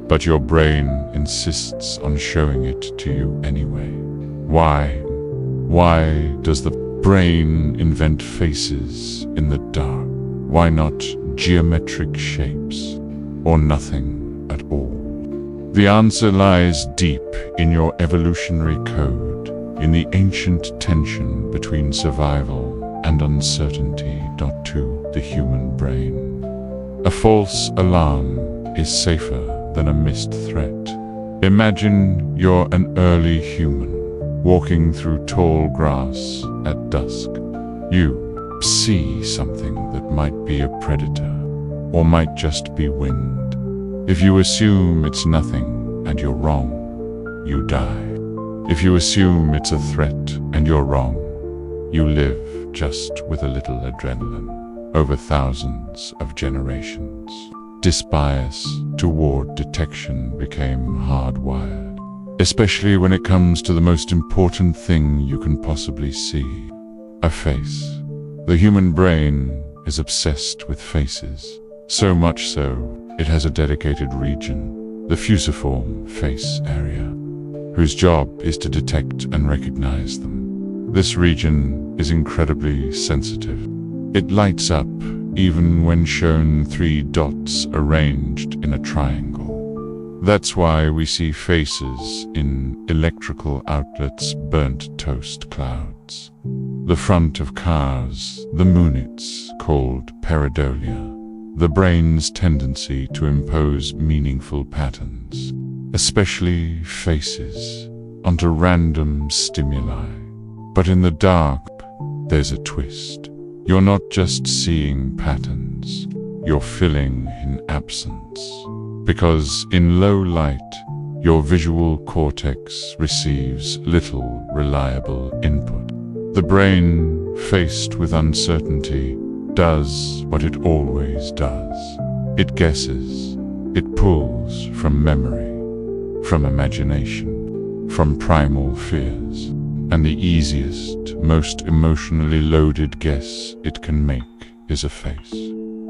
but your brain insists on showing it to you anyway. Why? Why does the brain invent faces in the dark? Why not geometric shapes, or nothing at all? The answer lies deep in your evolutionary code, in the ancient tension between survival and uncertainty. To the human brain, a false alarm is safer than a missed threat. Imagine you're an early human walking through tall grass at dusk. You see something that might be a predator, or might just be wind. If you assume it's nothing and you're wrong, you die. If you assume it's a threat and you're wrong, you live just with a little adrenaline over thousands of generations. This bias toward detection became hardwired, especially when it comes to the most important thing you can possibly see: a face. The human brain is obsessed with faces, so much so it has a dedicated region, the fusiform face area, whose job is to detect and recognize them. This region is incredibly sensitive. It lights up even when shown 3 dots arranged in a triangle. That's why we see faces in electrical outlets, burnt toast clouds, the front of cars, the moonits called pareidolia, the brain's tendency to impose meaningful patterns, especially faces, onto random stimuli. But in the dark, there's a twist. You're not just seeing patterns, you're filling in absence. Because in low light, your visual cortex receives little reliable input. The brain, faced with uncertainty, does what it always does. It guesses. It pulls from memory, from imagination, from primal fears. And the easiest, most emotionally loaded guess it can make is a face.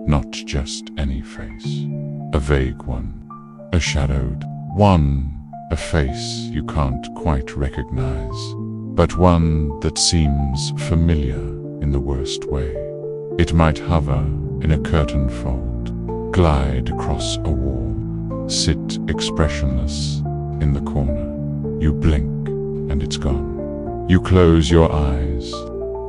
Not just any face. A vague one. A shadowed one. A face you can't quite recognize, but one that seems familiar in the worst way. It might hover in a curtain fold, glide across a wall, sit expressionless in the corner. You blink and it's gone. You close your eyes,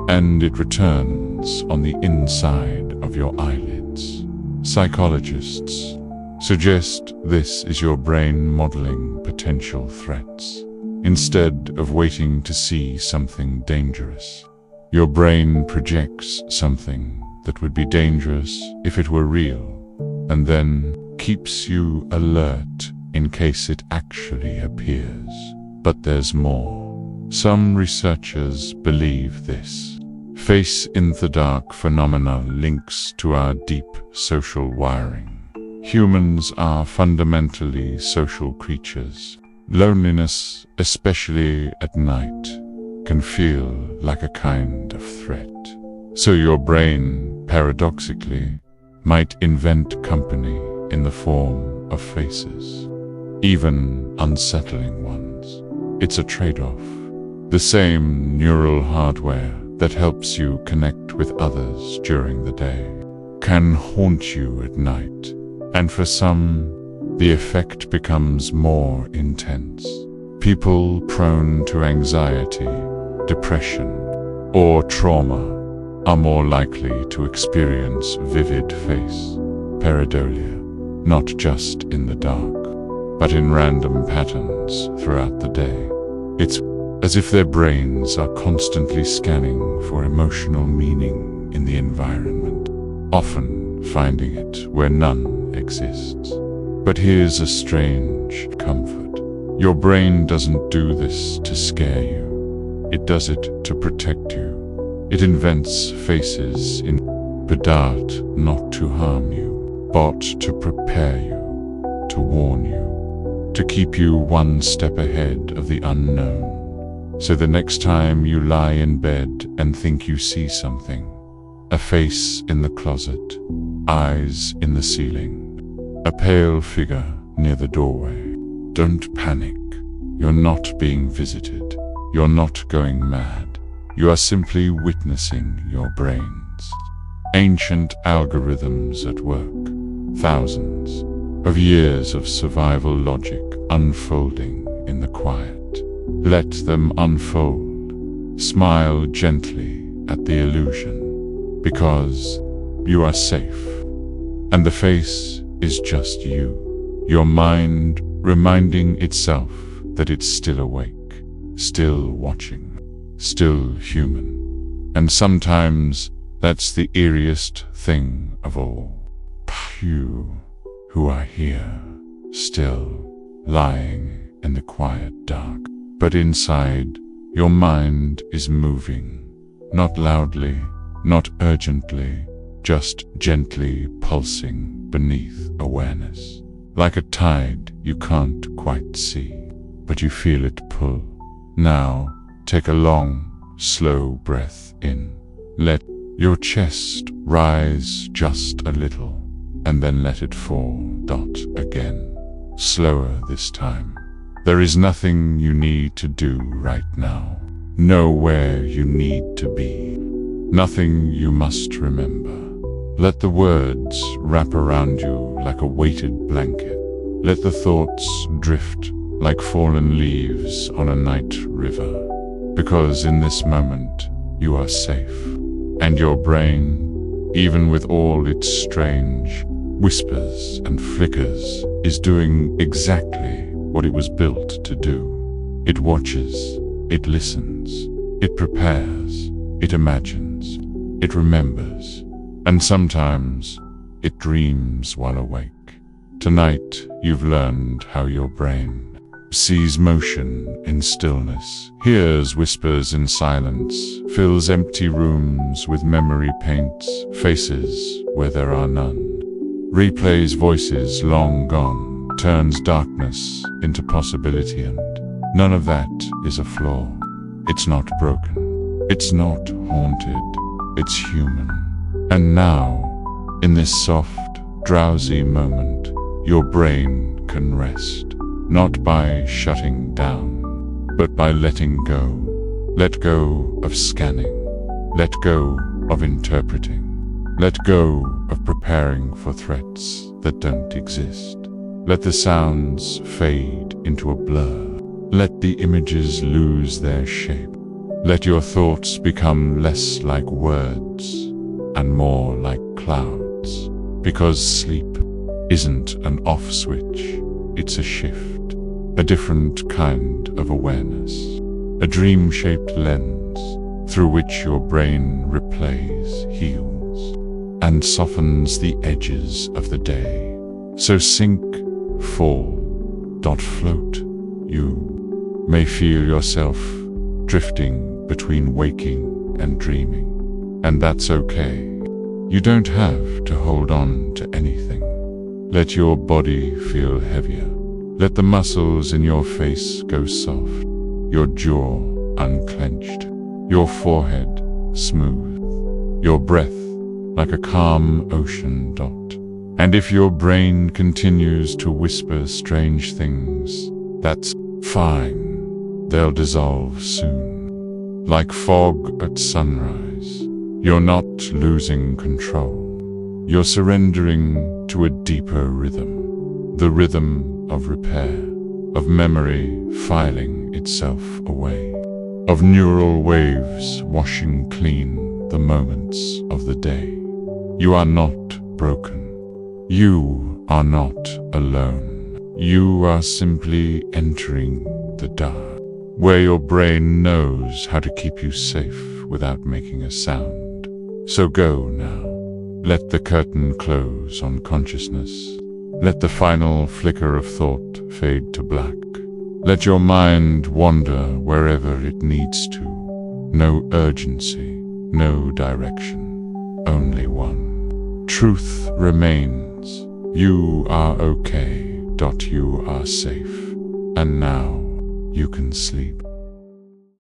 and it returns on the inside of your eyelids. Psychologists suggest this is your brain modeling potential threats. Instead of waiting to see something dangerous, your brain projects something that would be dangerous if it were real, and then keeps you alert in case it actually appears. But there's more. Some researchers believe this face in the dark phenomena links to our deep social wiring. Humans are fundamentally social creatures. Loneliness, especially at night, can feel like a kind of threat. So your brain, paradoxically, might invent company in the form of faces, even unsettling ones. It's a trade-off. The same neural hardware that helps you connect with others during the day can haunt you at night, and for some, the effect becomes more intense. People prone to anxiety, depression, or trauma are more likely to experience vivid face pareidolia, not just in the dark, but in random patterns throughout the day. It's as if their brains are constantly scanning for emotional meaning in the environment, often finding it where none exists. But here's a strange comfort. Your brain doesn't do this to scare you. It does it to protect you. It invents faces in pedart not to harm you, but to prepare you, to warn you, to keep you one step ahead of the unknown. So the next time you lie in bed and think you see something, a face in the closet, eyes in the ceiling, a pale figure near the doorway, don't panic. You're not being visited. You're not going mad. You are simply witnessing your brains. Ancient algorithms at work. Thousands of years of survival logic unfolding in the quiet. Let them unfold. Smile gently at the illusion, because you are safe. And the face is just you. Your mind reminding itself that it's still awake, still watching, still human. And sometimes that's the eeriest thing of all. You who are here, still lying in the quiet dark, But inside, your mind is moving, not loudly, not urgently, just gently pulsing beneath awareness. Like a tide you can't quite see, but you feel it pull. Now, take a long, slow breath in. Let your chest rise just a little, and then let it fall. Again. Slower this time. There is nothing you need to do right now. Know where you need to be. Nothing you must remember. Let the words wrap around you like a weighted blanket. Let the thoughts drift like fallen leaves on a night river. Because in this moment, you are safe. And your brain, even with all its strange whispers and flickers, is doing exactly what it was built to do. It watches, it listens, it prepares, it imagines, it remembers, and sometimes it dreams while awake. Tonight, you've learned how your brain sees motion in stillness, hears whispers in silence, fills empty rooms with memory paints, faces where there are none, replays voices long gone, turns darkness into possibility, and none of that is a flaw. It's not broken. It's not haunted. It's human. And now, in this soft, drowsy moment, your brain can rest, not by shutting down, but by letting go. Let go of scanning. Let go of interpreting. Let go of preparing for threats that don't exist. Let the sounds fade into a blur. Let the images lose their shape. Let your thoughts become less like words and more like clouds. Because sleep isn't an off switch, it's a shift, a different kind of awareness, a dream-shaped lens through which your brain replays, heals, and softens the edges of the day. So sink, fall, float. You may feel yourself drifting between waking and dreaming, and that's okay. You don't have to hold on to anything. Let your body feel heavier. Let the muscles in your face go soft, your jaw unclenched, your forehead smooth, your breath like a calm ocean dot. And if your brain continues to whisper strange things, that's fine. They'll dissolve soon. Like fog at sunrise, you're not losing control. You're surrendering to a deeper rhythm, the rhythm of repair, of memory filing itself away, of neural waves washing clean the moments of the day. You are not broken. You are not alone. You are simply entering the dark, where your brain knows how to keep you safe without making a sound. So go now. Let the curtain close on consciousness. Let the final flicker of thought fade to black. Let your mind wander wherever it needs to. No urgency, no direction, only one. Truth remains. You are okay. You are safe. And now you can sleep.